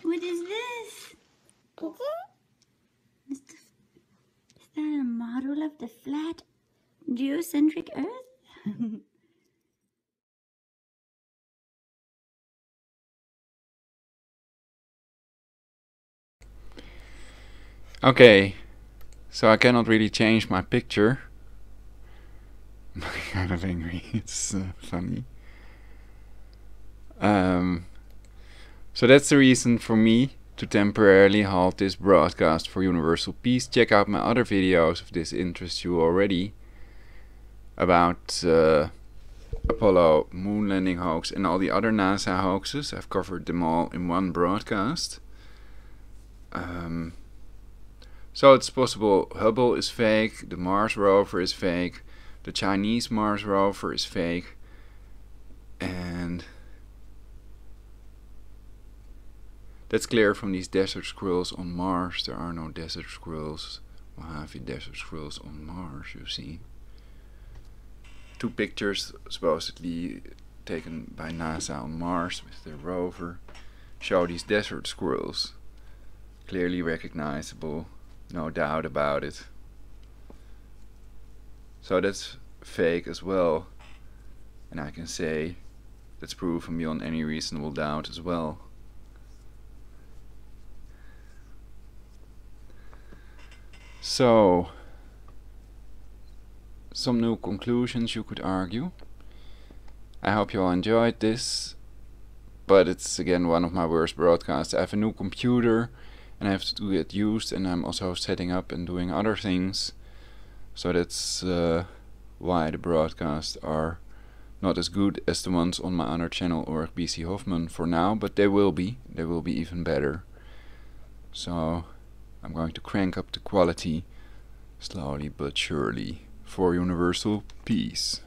What is this? Is that a model of the flat geocentric Earth? Okay, so I cannot really change my picture. I'm kind of angry. It's funny. So that's the reason for me to temporarily halt this broadcast for universal peace. Check out my other videos if this interests you already, about Apollo moon landing hoax and all the other NASA hoaxes. I've covered them all in one broadcast. So it's possible Hubble is fake, the Mars rover is fake, the Chinese Mars rover is fake, and that's clear from these desert squirrels on Mars. There are no desert squirrels, Mojave desert squirrels on Mars, you see. 2 pictures supposedly taken by NASA on Mars with their rover show these desert squirrels. Clearly recognizable, no doubt about it. So that's fake as well. And I can say that's proven beyond any reasonable doubt as well. So, some new conclusions you could argue. I hope you all enjoyed this, but it's again one of my worst broadcasts. I have a new computer and I have to get used, and I'm also setting up and doing other things, so that's why the broadcasts are not as good as the ones on my other channel, or BC Hoffman, for now, but they will be even better. So I'm going to crank up the quality slowly but surely for universal peace.